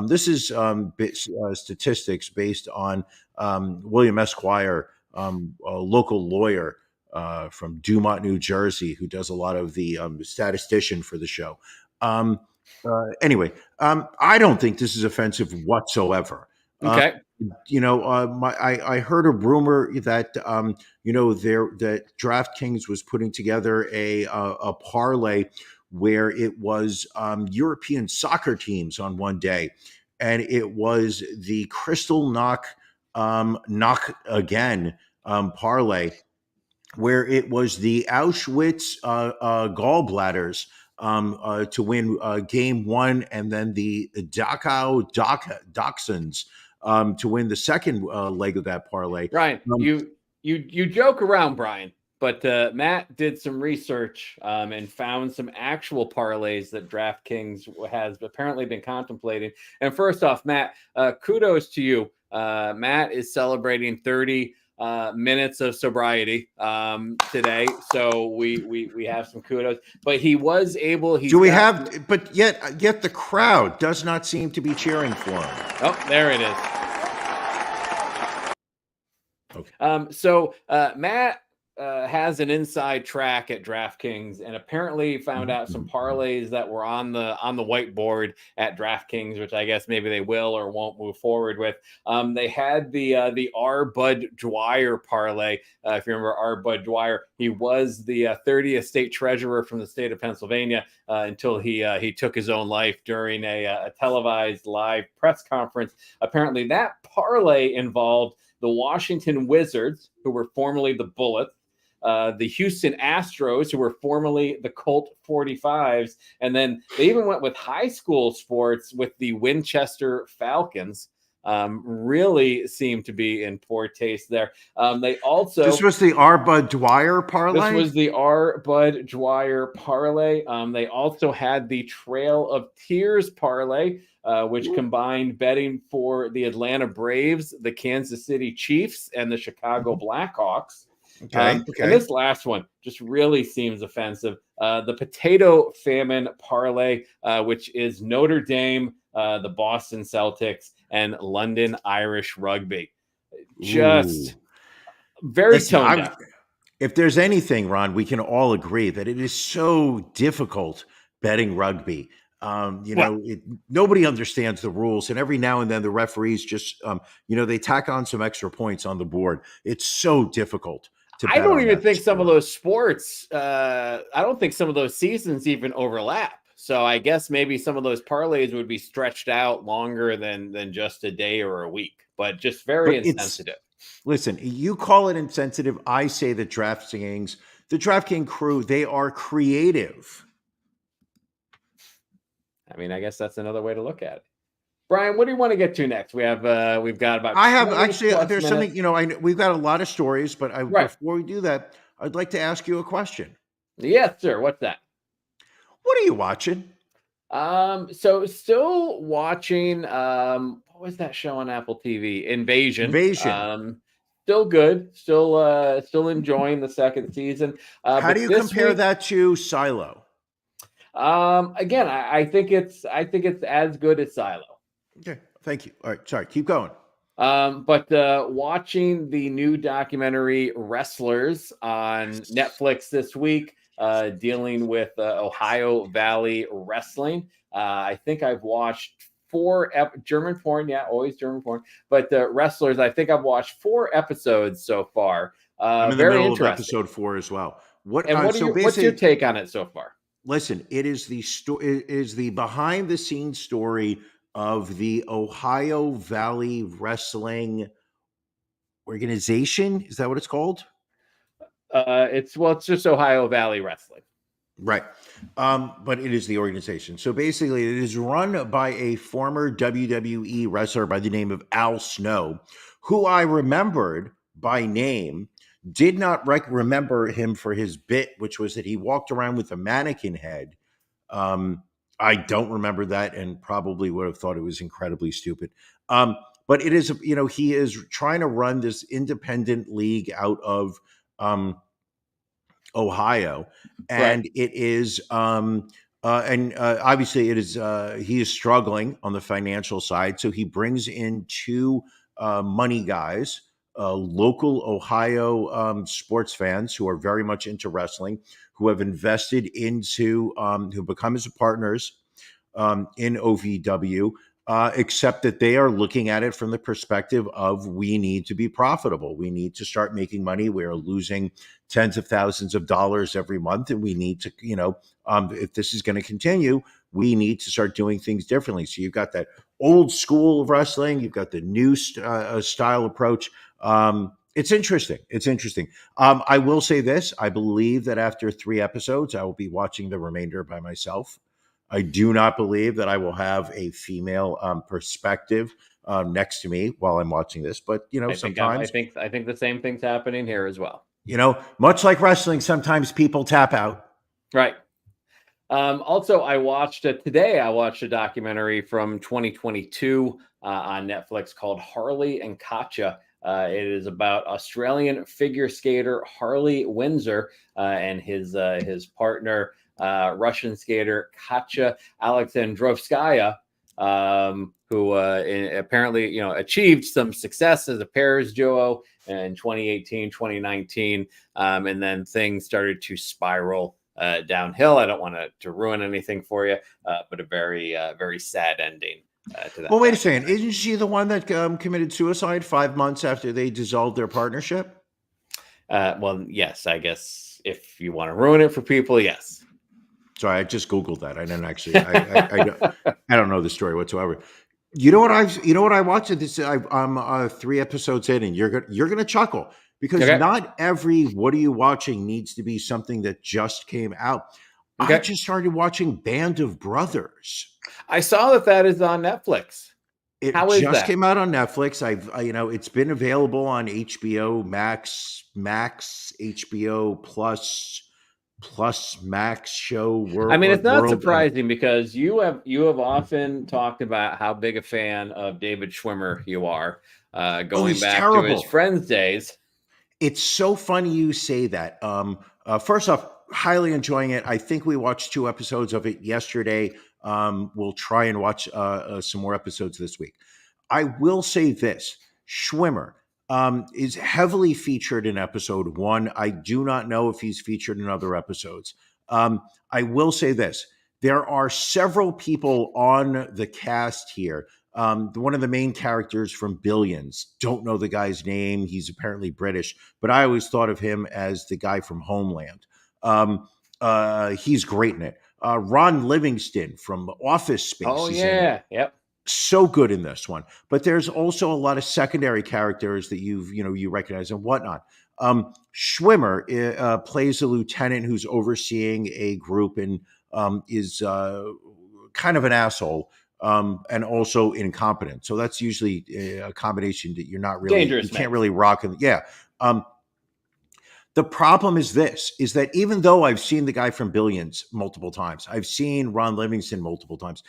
This is statistics based on William Esquire, a local lawyer from Dumont, New Jersey, who does a lot of the statistician for the show. Anyway, I don't think this is offensive whatsoever. Okay. I heard a rumor that that DraftKings was putting together a parlay where it was European soccer teams on one day, and it was the Crystal Knock Again parlay, where it was the Auschwitz gallbladders to win game 1, and then the Dachau Dachshunds to win the second leg of that parlay. Brian, you joke around, Brian, but Matt did some research and found some actual parlays that DraftKings has apparently been contemplating. And first off, Matt, kudos to you. Matt is celebrating 30 minutes of sobriety today, so we have some kudos. But he was able. But yet the crowd does not seem to be cheering for him. Oh, there it is. Okay. So Matt has an inside track at DraftKings, and apparently found out some parlays that were on the whiteboard at DraftKings, which I guess maybe they will or won't move forward with. They had the R. Bud Dwyer parlay. If you remember R. Bud Dwyer, he was the 30th state treasurer from the state of Pennsylvania until he took his own life during a televised live press conference. Apparently, that parlay involved the Washington Wizards, who were formerly the Bullets, the Houston Astros, who were formerly the Colt 45s, and then they even went with high school sports with the Winchester Falcons. Really seemed to be in poor taste there. They also This was the R. Bud Dwyer parlay? This was the R. Bud Dwyer parlay. They also had the Trail of Tears parlay, which combined betting for the Atlanta Braves, the Kansas City Chiefs, and the Chicago Blackhawks. Okay. And this last one just really seems offensive. The Potato Famine parlay, which is Notre Dame, the Boston Celtics, and London Irish Rugby. Just very toned down. If there's anything, Ron, we can all agree that it is so difficult betting rugby. Nobody understands the rules, and every now and then the referees just, they tack on some extra points on the board. It's so difficult. I don't even think some of those sports, I don't think some of those seasons even overlap. So I guess maybe some of those parlays would be stretched out longer than just a day or a week, but just very insensitive. Listen, you call it insensitive. I say that the DraftKings crew, they are creative. I mean, I guess that's another way to look at it. Brian, what do you want to get to next? We've got about. I have actually. There's minutes. something. We've got a lot of stories, but before we do that, I'd like to ask you a question. Yes, sir. What's that? What are you watching? So still watching. What was that show on Apple TV? Invasion. Still good. Still enjoying the second season. How do you compare that to Silo? Again, I think it's as good as Silo. Okay, thank you. All right, sorry, keep going. But watching the new documentary Wrestlers on Netflix this week, dealing with Ohio Valley Wrestling. I think I've watched 4 German porn. Yeah, always German porn. But Wrestlers, I think I've watched 4 episodes so far. I'm in the middle of episode 4 as well. What's your take on it so far? Listen, it is the behind the scenes story of the Ohio Valley Wrestling Organization. Is that what it's called? It's just Ohio Valley Wrestling. Right. But it is the organization. So basically it is run by a former WWE wrestler by the name of Al Snow, who I remembered by name. Did not remember him for his bit, which was that he walked around with a mannequin head. I don't remember that, and probably would have thought it was incredibly stupid. But it is, he is trying to run this independent league out of Ohio, and it is, obviously it is. He is struggling on the financial side, so he brings in 2 money guys. Local Ohio sports fans who are very much into wrestling, who have invested into, who become his partners in OVW, except that they are looking at it from the perspective of, we need to be profitable. We need to start making money. We are losing tens of thousands of dollars every month, and we need to, if this is going to continue, we need to start doing things differently. So you've got that old school of wrestling, you've got the new style approach. It's interesting. I will say this. I believe that after 3 episodes, I will be watching the remainder by myself. I do not believe that I will have a female perspective next to me while I'm watching this. But, sometimes I think the same thing's happening here as well. Much like wrestling, sometimes people tap out. Right. Also, I watched a documentary from 2022 on Netflix called Harley and Katja. It is about Australian figure skater Harley Windsor and his partner, Russian skater Katja Alexandrovskaya. who apparently, achieved some success as a pairs duo in 2018, 2019. And then things started to spiral downhill. I don't want to ruin anything for you, but a very, very sad ending to that. Well, wait a second. Isn't she the one that committed suicide 5 months after they dissolved their partnership? Well, yes, I guess if you want to ruin it for people, yes. Sorry, I just Googled that. I didn't actually. I don't know the story whatsoever. You know what I watched this. I'm 3 episodes in, and you're gonna chuckle because Okay. not every what are you watching needs to be something that just came out. Okay. I just started watching Band of Brothers. I saw that is on Netflix. It How is just that? came out on Netflix. It's been available on HBO Max, HBO Plus Max show. I mean, it's not World, surprising because you have often talked about how big a fan of David Schwimmer you are, going he's back to terrible. his Friends days. It's so funny you say that. First off, highly enjoying it. I think we watched 2 episodes of it yesterday. We'll try and watch some more episodes this week. I will say this: Schwimmer is heavily featured in episode 1. I do not know if he's featured in other episodes. I will say this: there are several people on the cast here. One of the main characters from Billions, don't know the guy's name. He's apparently British, but I always thought of him as the guy from Homeland. He's great in it. Ron Livingston from Office Space. Oh is in it. yeah, yep. So good in this one, but there's also a lot of secondary characters that you recognize and whatnot. Schwimmer plays a lieutenant who's overseeing a group and is kind of an asshole and also incompetent. So that's usually a combination that you're not really Dangerous, you can't man. really rock. Yeah. The problem is that even though I've seen the guy from Billions multiple times, I've seen Ron Livingston multiple times.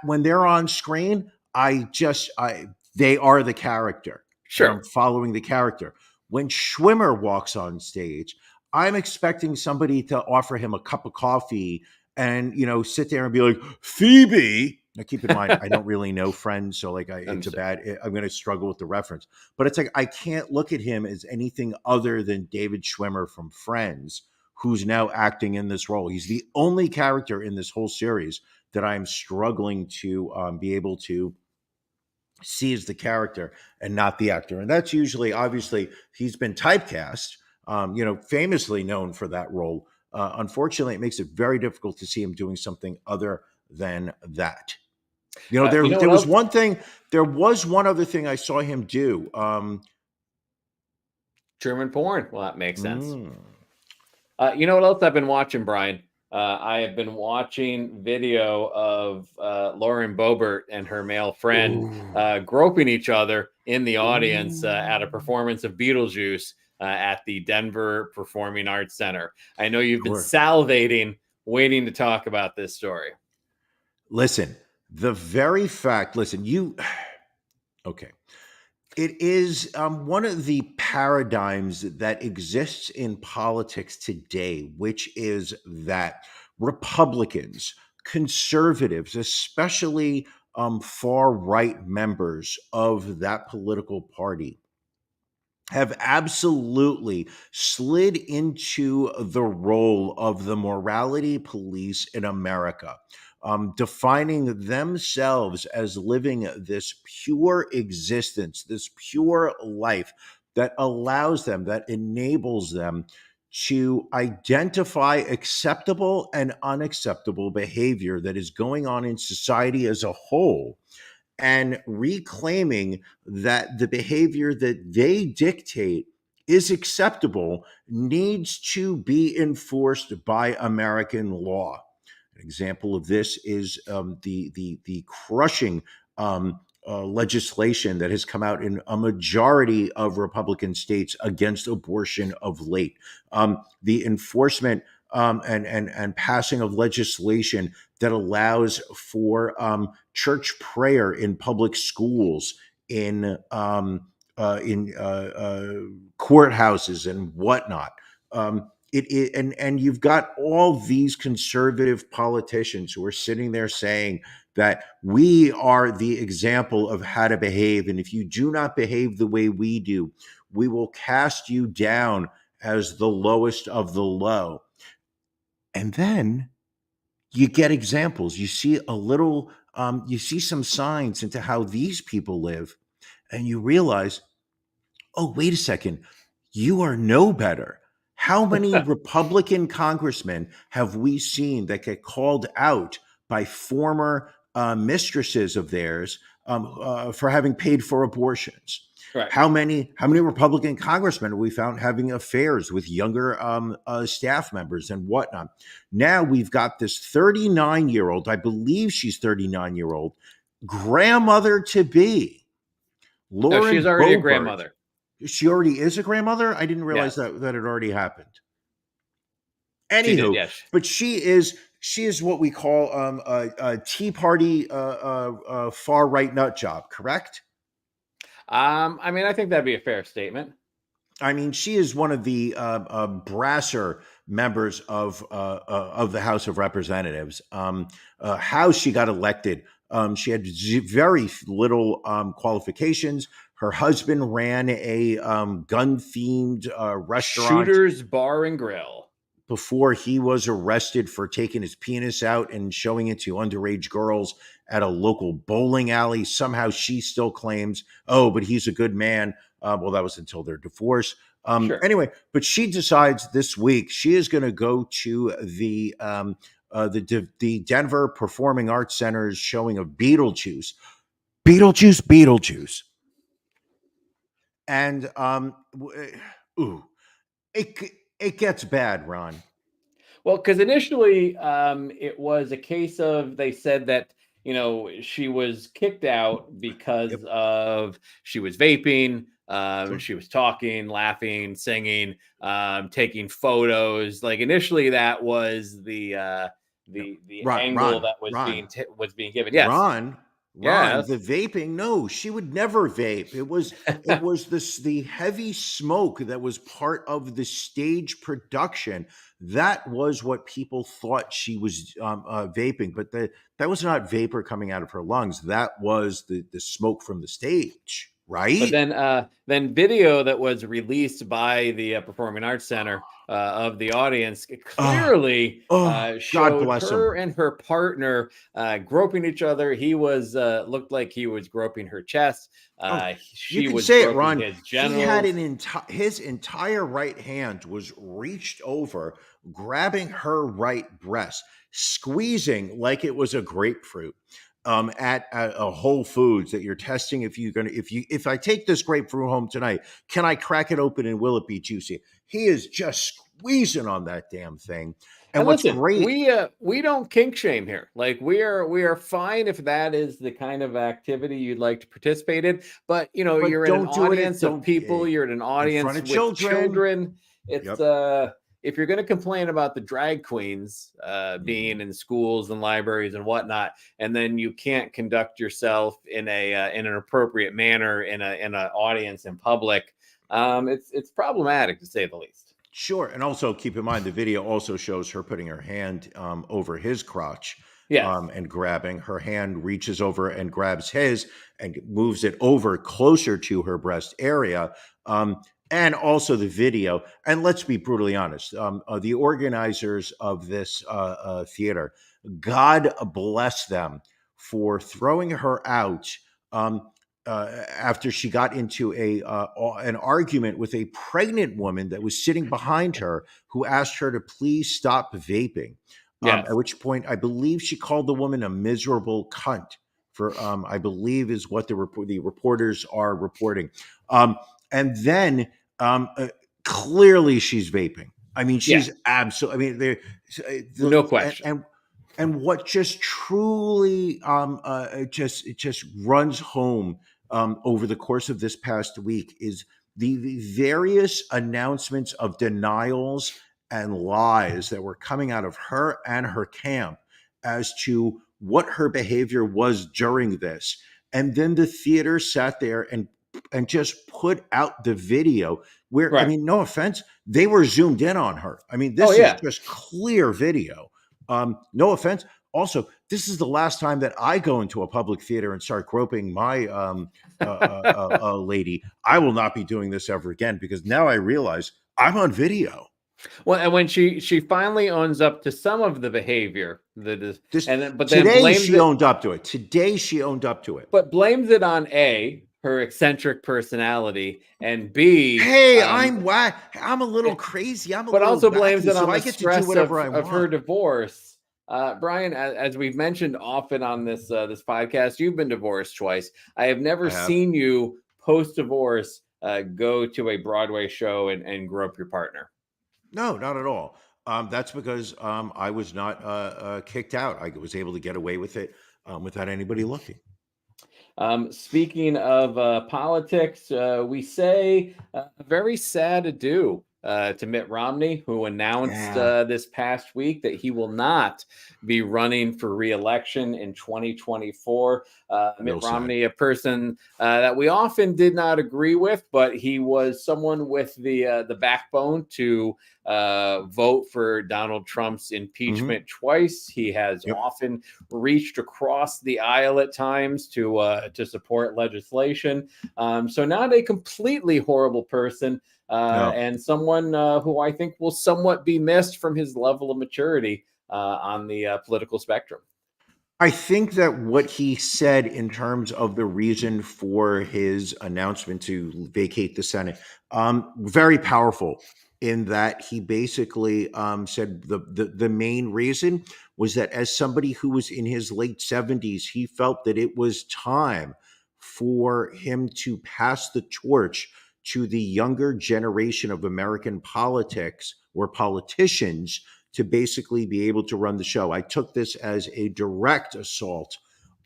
When they're on screen, they are the character. Sure. I'm following the character. When Schwimmer walks on stage, I'm expecting somebody to offer him a cup of coffee and sit there and be like, Phoebe. Now, keep in mind, I don't really know Friends, so I'm going to struggle with the reference. But it's like I can't look at him as anything other than David Schwimmer from Friends, who's now acting in this role. He's the only character in this whole series that I'm struggling to be able to see as the character and not the actor. And that's usually, obviously, he's been typecast, famously known for that role. Unfortunately, it makes it very difficult to see him doing something other than that. There was one thing. There was one other thing I saw him do. German porn. Well, that makes sense. You know what else I've been watching, Brian? I have been watching video of Lauren Boerbert and her male friend groping each other in the audience at a performance of Beetlejuice at the Denver Performing Arts Center. I know you've been salivating, waiting to talk about this story. Listen, the very fact, okay. It is one of the paradigms that exists in politics today, which is that Republicans, conservatives, especially far-right members of that political party, have absolutely slid into the role of the morality police in America. Defining themselves as living this pure existence, this pure life that allows them, that enables them to identify acceptable and unacceptable behavior that is going on in society as a whole, and reclaiming that the behavior that they dictate is acceptable needs to be enforced by American law. An example of this is the crushing legislation that has come out in a majority of Republican states against abortion of late. The enforcement and passing of legislation that allows for church prayer in public schools, in courthouses and whatnot. and you've got all these conservative politicians who are sitting there saying that we are the example of how to behave, and if you do not behave the way we do, we will cast you down as the lowest of the low. And then you get examples. You see you see some signs into how these people live, and you realize, oh, wait a second, you are no better. How many Republican congressmen have we seen that get called out by former mistresses of theirs for having paid for abortions? Right. How many Republican congressmen have we found having affairs with younger staff members and whatnot? Now we've got this 39-year-old, I believe she's 39-year-old, grandmother to be, Lauren No, she's already a Boebert. grandmother. She already is a grandmother? I didn't realize Yes. that it already happened. She did, Anywho, yes. but she is what we call a Tea Party far right nut job, correct? I mean, I think that'd be a fair statement. I mean, she is one of the brasser members of the House of Representatives. How she got elected, she had very little qualifications. Her husband ran a gun-themed restaurant, Shooters Bar and Grill, before he was arrested for taking his penis out and showing it to underage girls at a local bowling alley. Somehow she still claims, oh, but he's a good man. Well, that was until their divorce. Sure. Anyway, but she decides this week she is going to go to the Denver Performing Arts Center's showing of Beetlejuice. Beetlejuice. And it gets bad, Ron. Well, because initially it was a case of, they said that, she was kicked out because of she was vaping, she was talking, laughing, singing, taking photos. Like initially that was the angle that was being given. Yes. Ron, Yes. the vaping, no, she would never vape. It was the heavy smoke that was part of the stage production. That was what people thought she was vaping, but that was not vapor coming out of her lungs. That was the smoke from the stage, right? But then video that was released by the Performing Arts Center of the audience clearly showed her and her partner groping each other. He was looked like he was groping her chest. You can say it, Ron. He had his entire right hand was reached over, grabbing her right breast, squeezing like it was a grapefruit. At a Whole Foods that you're testing if I take this grapefruit home tonight, can I crack it open and will it be juicy? He is just squeezing on that damn thing. And what's listen, great, we don't kink shame here. Like we are fine if that is the kind of activity you'd like to participate in. But you're in an audience of people. You're in an audience with children. It's if you're going to complain about the drag queens being in schools and libraries and whatnot, and then you can't conduct yourself in an appropriate manner in an audience in public, it's problematic to say the least. Sure, and also keep in mind the video also shows her putting her hand over his crotch. Yes. And grabbing. Her hand reaches over and grabs his and moves it over closer to her breast area. And also the video. And let's be brutally honest, the organizers of this theater, God bless them for throwing her out after she got into an argument with a pregnant woman that was sitting behind her, who asked her to please stop vaping. Yes. At which point, I believe she called the woman a miserable cunt. I believe is what the reporters are reporting. And then clearly she's vaping. I mean, she's absolutely. I mean, no question. And what just truly just runs home over the course of this past week is the various announcements of denials and lies that were coming out of her and her camp as to what her behavior was during this. And then the theater sat there and and just put out the video where, I Right. mean, no offense, they were zoomed in on her. I mean, Oh this is yeah. just clear video. No offense. Also, this is the last time that I go into a public theater and start groping my lady. I will not be doing this ever again, because now I realize I'm on video. Well, and when she finally owns up to some of the behavior that is, This and then today blames she it, owned up to it. Today she owned up to it. but blames it on her eccentric personality, and B, Hey, I'm a little crazy. I'm a but little also blames wacky, it so on I the get to do stress whatever I of her want. divorce. Brian, as we've mentioned often on this podcast, you've been divorced twice. I have never I have. seen you post divorce go to a Broadway show and grope your partner. No, not at all. That's because I was not kicked out. I was able to get away with it without anybody looking. Speaking of politics, we say a very sad adieu to Mitt Romney, who announced this past week that he will not be running for re-election in 2024. Mitt Romney, a person that we often did not agree with, but he was someone with the backbone to vote for Donald Trump's impeachment twice. He has often reached across the aisle at times to support legislation. So not a completely horrible person, and someone who I think will somewhat be missed from his level of maturity on the political spectrum. I think that what he said in terms of the reason for his announcement to vacate the Senate, very powerful, in that he basically said the main reason was that as somebody who was in his late 70s, he felt that it was time for him to pass the torch to the younger generation of American politics or politicians to basically be able to run the show. I took this as a direct assault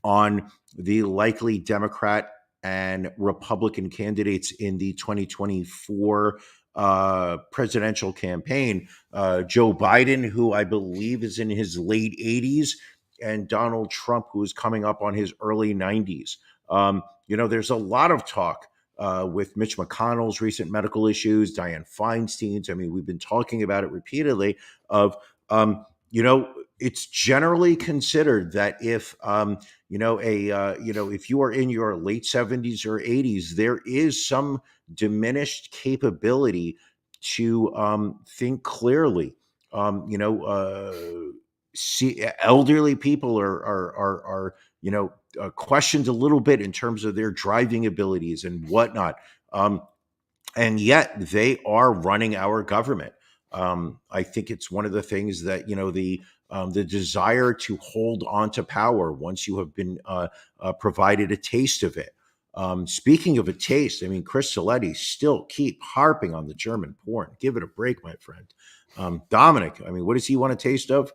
on the likely Democrat and Republican candidates in the 2024 presidential campaign. Joe Biden, who I believe is in his late 80s, and Donald Trump, who is coming up on his early 90s. There's a lot of talk with Mitch McConnell's recent medical issues, Dianne Feinstein's. I mean, we've been talking about it repeatedly. It's generally considered that if if you are in your late 70s or 80s, there is some diminished capability to think clearly. See, elderly people are questioned a little bit in terms of their driving abilities and whatnot. And yet they are running our government. I think it's one of the things that, the desire to hold on to power once you have been provided a taste of it. Speaking of a taste, I mean, Chris Saletti still keep harping on the German porn. Give it a break, my friend. Dominic, I mean, what does he want a taste of?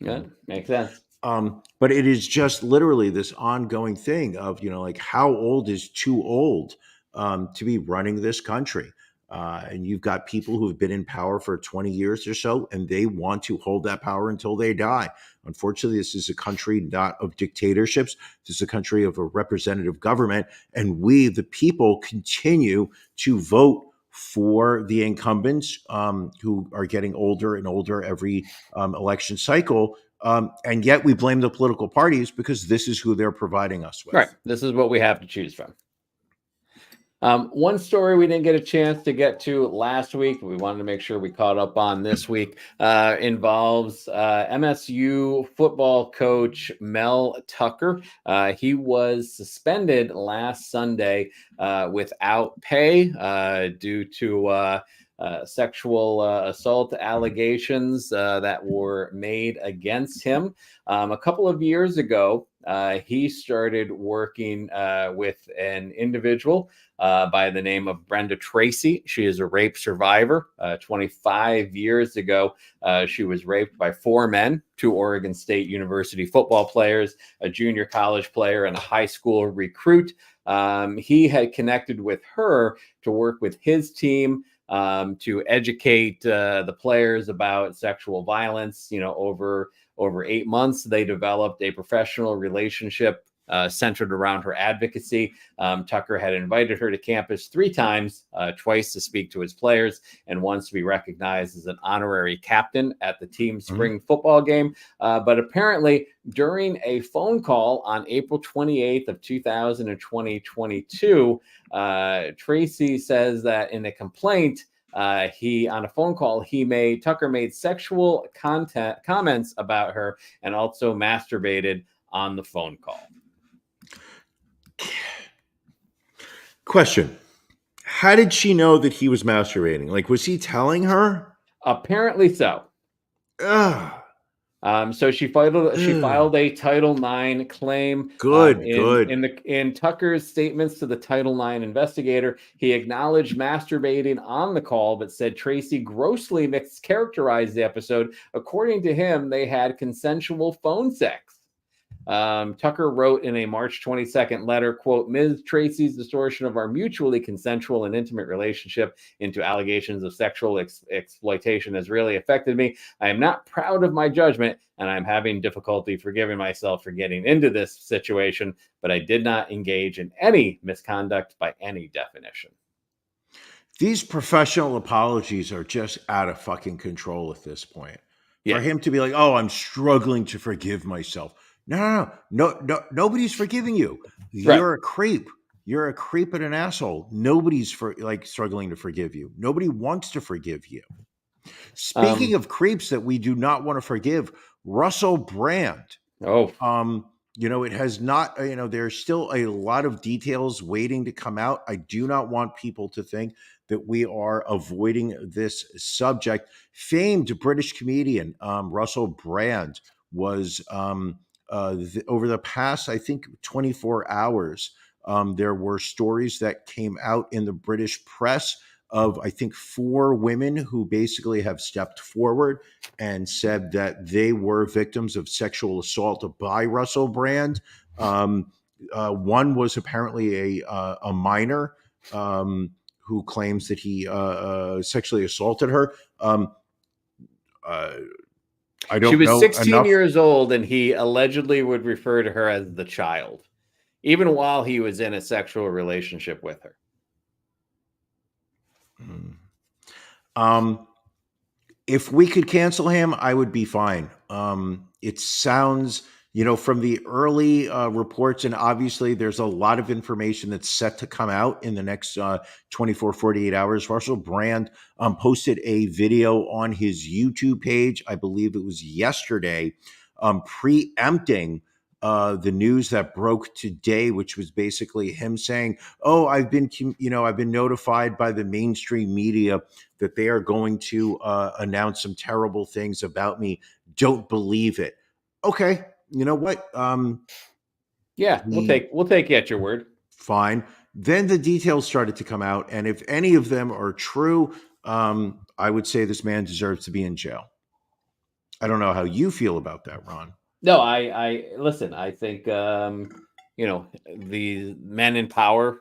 Yeah, makes sense. But it is just literally this ongoing thing of, how old is too old to be running this country? And you've got people who have been in power for 20 years or so, and they want to hold that power until they die. Unfortunately, this is a country not of dictatorships. This is a country of a representative government. And we, the people, continue to vote for the incumbents who are getting older and older every election cycle. And yet we blame the political parties because this is who they're providing us with. Right. This is what we have to choose from. One story we didn't get a chance to get to last week, we wanted to make sure we caught up on this week, involves MSU football coach Mel Tucker. He was suspended last Sunday without pay due to sexual assault allegations that were made against him. A couple of years ago, he started working with an individual by the name of Brenda Tracy. She is a rape survivor. 25 years ago, she was raped by 4 men, 2 Oregon State University football players, a junior college player, and a high school recruit. He had connected with her to work with his team to educate the players about sexual violence. Over 8 months, they developed a professional relationship centered around her advocacy. Tucker had invited her to campus 3 times, twice to speak to his players and once to be recognized as an honorary captain at the team's spring football game. But apparently during a phone call on April 28th of 2022, Tracy says that in a complaint, on a phone call, Tucker made sexual comments about her and also masturbated on the phone call. Question. How did she know that he was masturbating? Like, was he telling her? Apparently so. Ugh. So she filed a Title IX claim. Good. In Tucker's statements to the Title IX investigator, he acknowledged masturbating on the call, but said Tracy grossly mischaracterized the episode. According to him, they had consensual phone sex. Tucker wrote in a March 22nd letter, quote, Ms. Tracy's distortion of our mutually consensual and intimate relationship into allegations of sexual exploitation has really affected me. I am not proud of my judgment, and I'm having difficulty forgiving myself for getting into this situation, but I did not engage in any misconduct by any definition. These professional apologies are just out of fucking control at this point. Yeah. For him to be like, oh, I'm struggling to forgive myself. No, nobody's forgiving you. You're a creep. You're a creep and an asshole. Nobody's struggling to forgive you. Nobody wants to forgive you. Speaking of creeps that we do not want to forgive, Russell Brand. Oh, it has not, there's still a lot of details waiting to come out. I do not want people to think that we are avoiding this subject. Famed British comedian Russell Brand was over the past, I think, 24 hours, there were stories that came out in the British press of, I think, 4 women who basically have stepped forward and said that they were victims of sexual assault by Russell Brand. One was apparently a minor who claims that he sexually assaulted her. She was 16 years old, and he allegedly would refer to her as the child, even while he was in a sexual relationship with her. If we could cancel him, I would be fine. It sounds, from the early reports, and obviously there's a lot of information that's set to come out in the next 24, 48 hours. Russell Brand posted a video on his YouTube page, I believe it was yesterday, preempting the news that broke today, which was basically him saying, "Oh, I've been notified by the mainstream media that they are going to announce some terrible things about me. Don't believe it." Okay, you know what? Yeah, we'll take you at your word. Fine. Then the details started to come out, and if any of them are true, I would say this man deserves to be in jail. I don't know how you feel about that, Ron. No, I listen. I think the men in power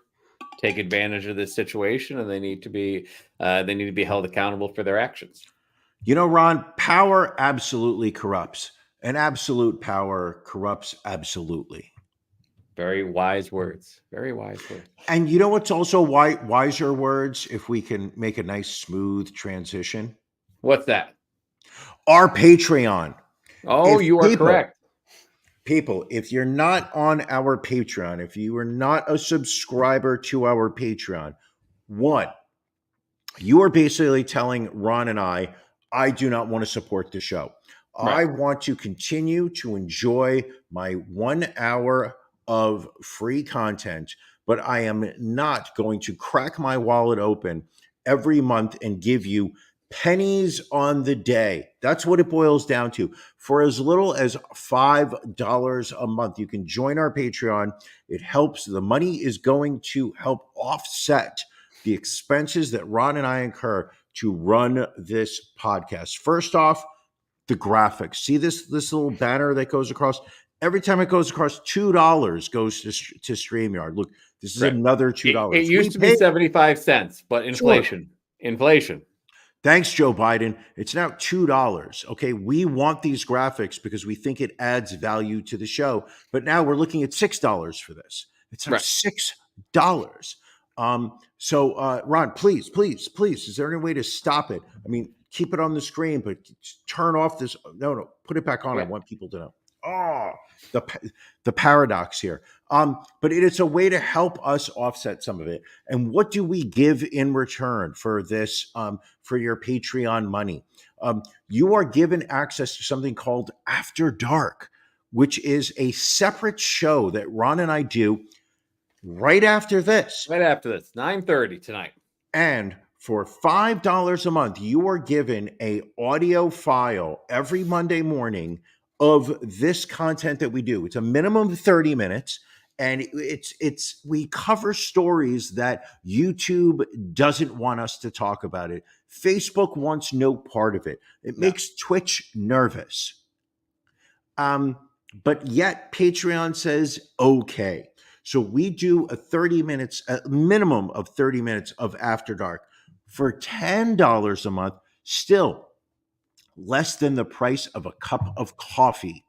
take advantage of this situation, and they need to be held accountable for their actions. Ron, power absolutely corrupts, and absolute power corrupts absolutely. Very wise words. Very wise words. And you know what's also wiser words? If we can make a nice smooth transition. What's that? Our Patreon. Oh, you are correct. People, if you're not on our Patreon, if you are not a subscriber to our Patreon, you are basically telling Ron and I do not want to support the show. Right. I want to continue to enjoy my 1 hour of free content, but I am not going to crack my wallet open every month and give you pennies on the day. That's what it boils down to. For as little as $5 a month, you can join our Patreon. It helps. The money is going to help offset the expenses that Ron and I incur to run this podcast. First off, the graphics. See this little banner that goes across? Every time it goes across, $2 goes to StreamYard. Look, this is another $2. It used to be 75 cents, but inflation. Thanks, Joe Biden. It's now $2. Okay. We want these graphics because we think it adds value to the show. But now we're looking at $6 for this. It's now Right. $6. Ron, please, is there any way to stop it? I mean, keep it on the screen, but turn off this. No, put it back on. Yeah. I want people to know. Oh, the paradox here. But it's a way to help us offset some of it. And what do we give in return for this, for your Patreon money? You are given access to something called After Dark, which is a separate show that Ron and I do right after this. 9:30 tonight. And for $5 a month, you are given a audio file every Monday morning of this content that we do. It's a minimum of 30 minutes. And we cover stories that YouTube doesn't want us to talk about it. Facebook wants no part of it. It makes Twitch nervous. But yet Patreon says, okay. So we do a minimum of 30 minutes of After Dark for $10 a month, still less than the price of a cup of coffee.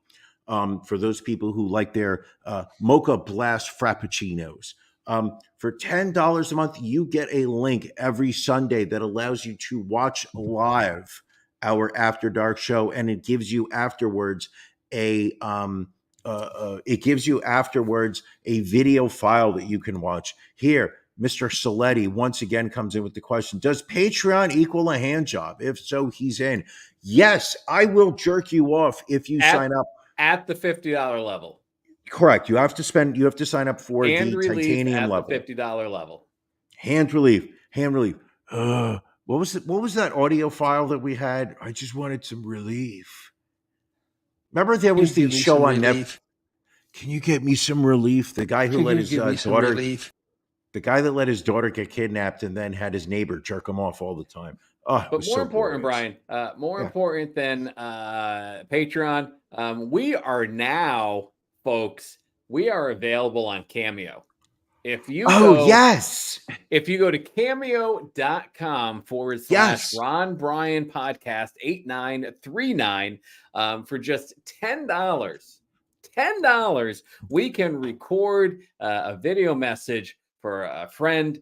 For those people who like their mocha blast frappuccinos. For $10 a month, you get a link every Sunday that allows you to watch live our After Dark show, and it gives you afterwards a video file that you can watch. Here, Mr. Saletti once again comes in with the question, does Patreon equal a hand job? If so, he's in. Yes, I will jerk you off if you sign up. At the $50 level. Correct. You have to sign up for the titanium level. The $50 level. Hand relief. What was that audio file that we had? I just wanted some relief. Remember there was the show on Netflix. Can you get me some relief? The guy who let his daughter the guy that let his daughter get kidnapped and then had his neighbor jerk him off all the time. Oh, but more important, Brian, important than Patreon. We are now, folks, we are available on Cameo. If you go to cameo.com/Ron Bryan Podcast 8939 for just $10, we can record a video message for a friend,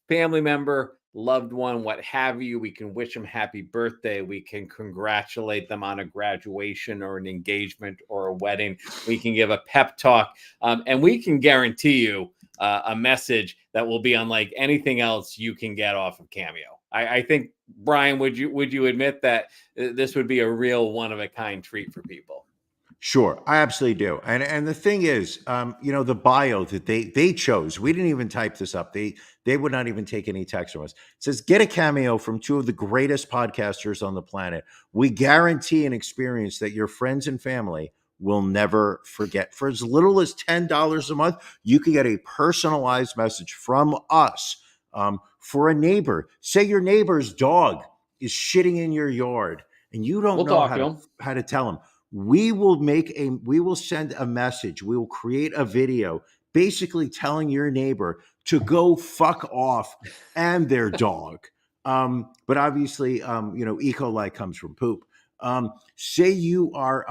family member, loved one, what have you. We can wish them happy birthday. We can congratulate them on a graduation or an engagement or a wedding. We can give a pep talk, and we can guarantee you a message that will be unlike anything else you can get off of Cameo. I think, Brian, would you admit that this would be a real one-of-a-kind treat for people? Sure, I absolutely do. And the thing is, the bio that they chose, we didn't even type this up. They would not even take any text from us. It says, get a cameo from two of the greatest podcasters on the planet. We guarantee an experience that your friends and family will never forget. For as little as $10 a month, you can get a personalized message from us for a neighbor. Say your neighbor's dog is shitting in your yard and you don't know how to tell him. We will send a message. We will create a video basically telling your neighbor to go fuck off and their dog. But obviously, E. coli comes from poop. Say you are,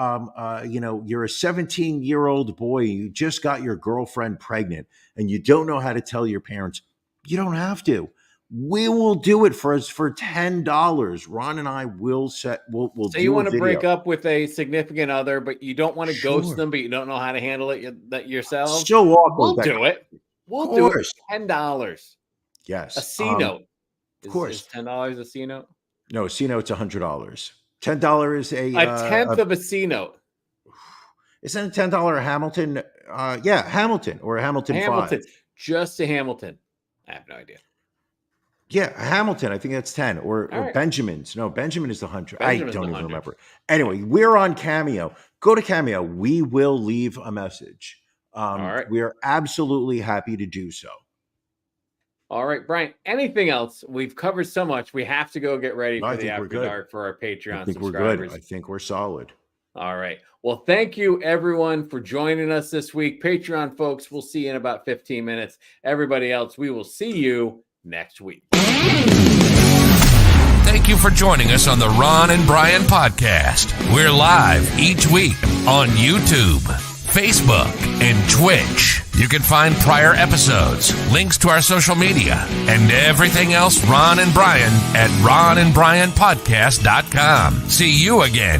you're a 17-year-old boy, you just got your girlfriend pregnant and you don't know how to tell your parents. You don't have to. We will do it for $10. Ron and I will we'll so you want to break up with a significant other, but you don't want to ghost them, but you don't know how to handle it yourself. So awkward. We'll do it. We'll do it. $10. Yes. A C note. Of course. Is $10 a C note? No, a C note's $100. $10 is a tenth of a C note. Isn't a $10 a Hamilton? Hamilton or a Hamilton 5. Just a Hamilton. I have no idea. Yeah, Hamilton. I think that's 10 or Benjamin's. No, Benjamin is 100. I don't even remember. Anyway, we're on Cameo. Go to Cameo. We will leave a message. All right. We are absolutely happy to do so. All right, Brian, anything else? We've covered so much. We have to go get ready for the After Dark for our Patreon subscribers. We're good. I think we're solid. All right. Well, thank you, everyone, for joining us this week. Patreon folks, we'll see you in about 15 minutes. Everybody else, we will see you next week. Thank you you for joining us on the Ron and Brian podcast. We're live each week on YouTube, Facebook, and Twitch. You can find prior episodes, links to our social media, and everything else Ron and Brian at ronandbrianpodcast.com. See you again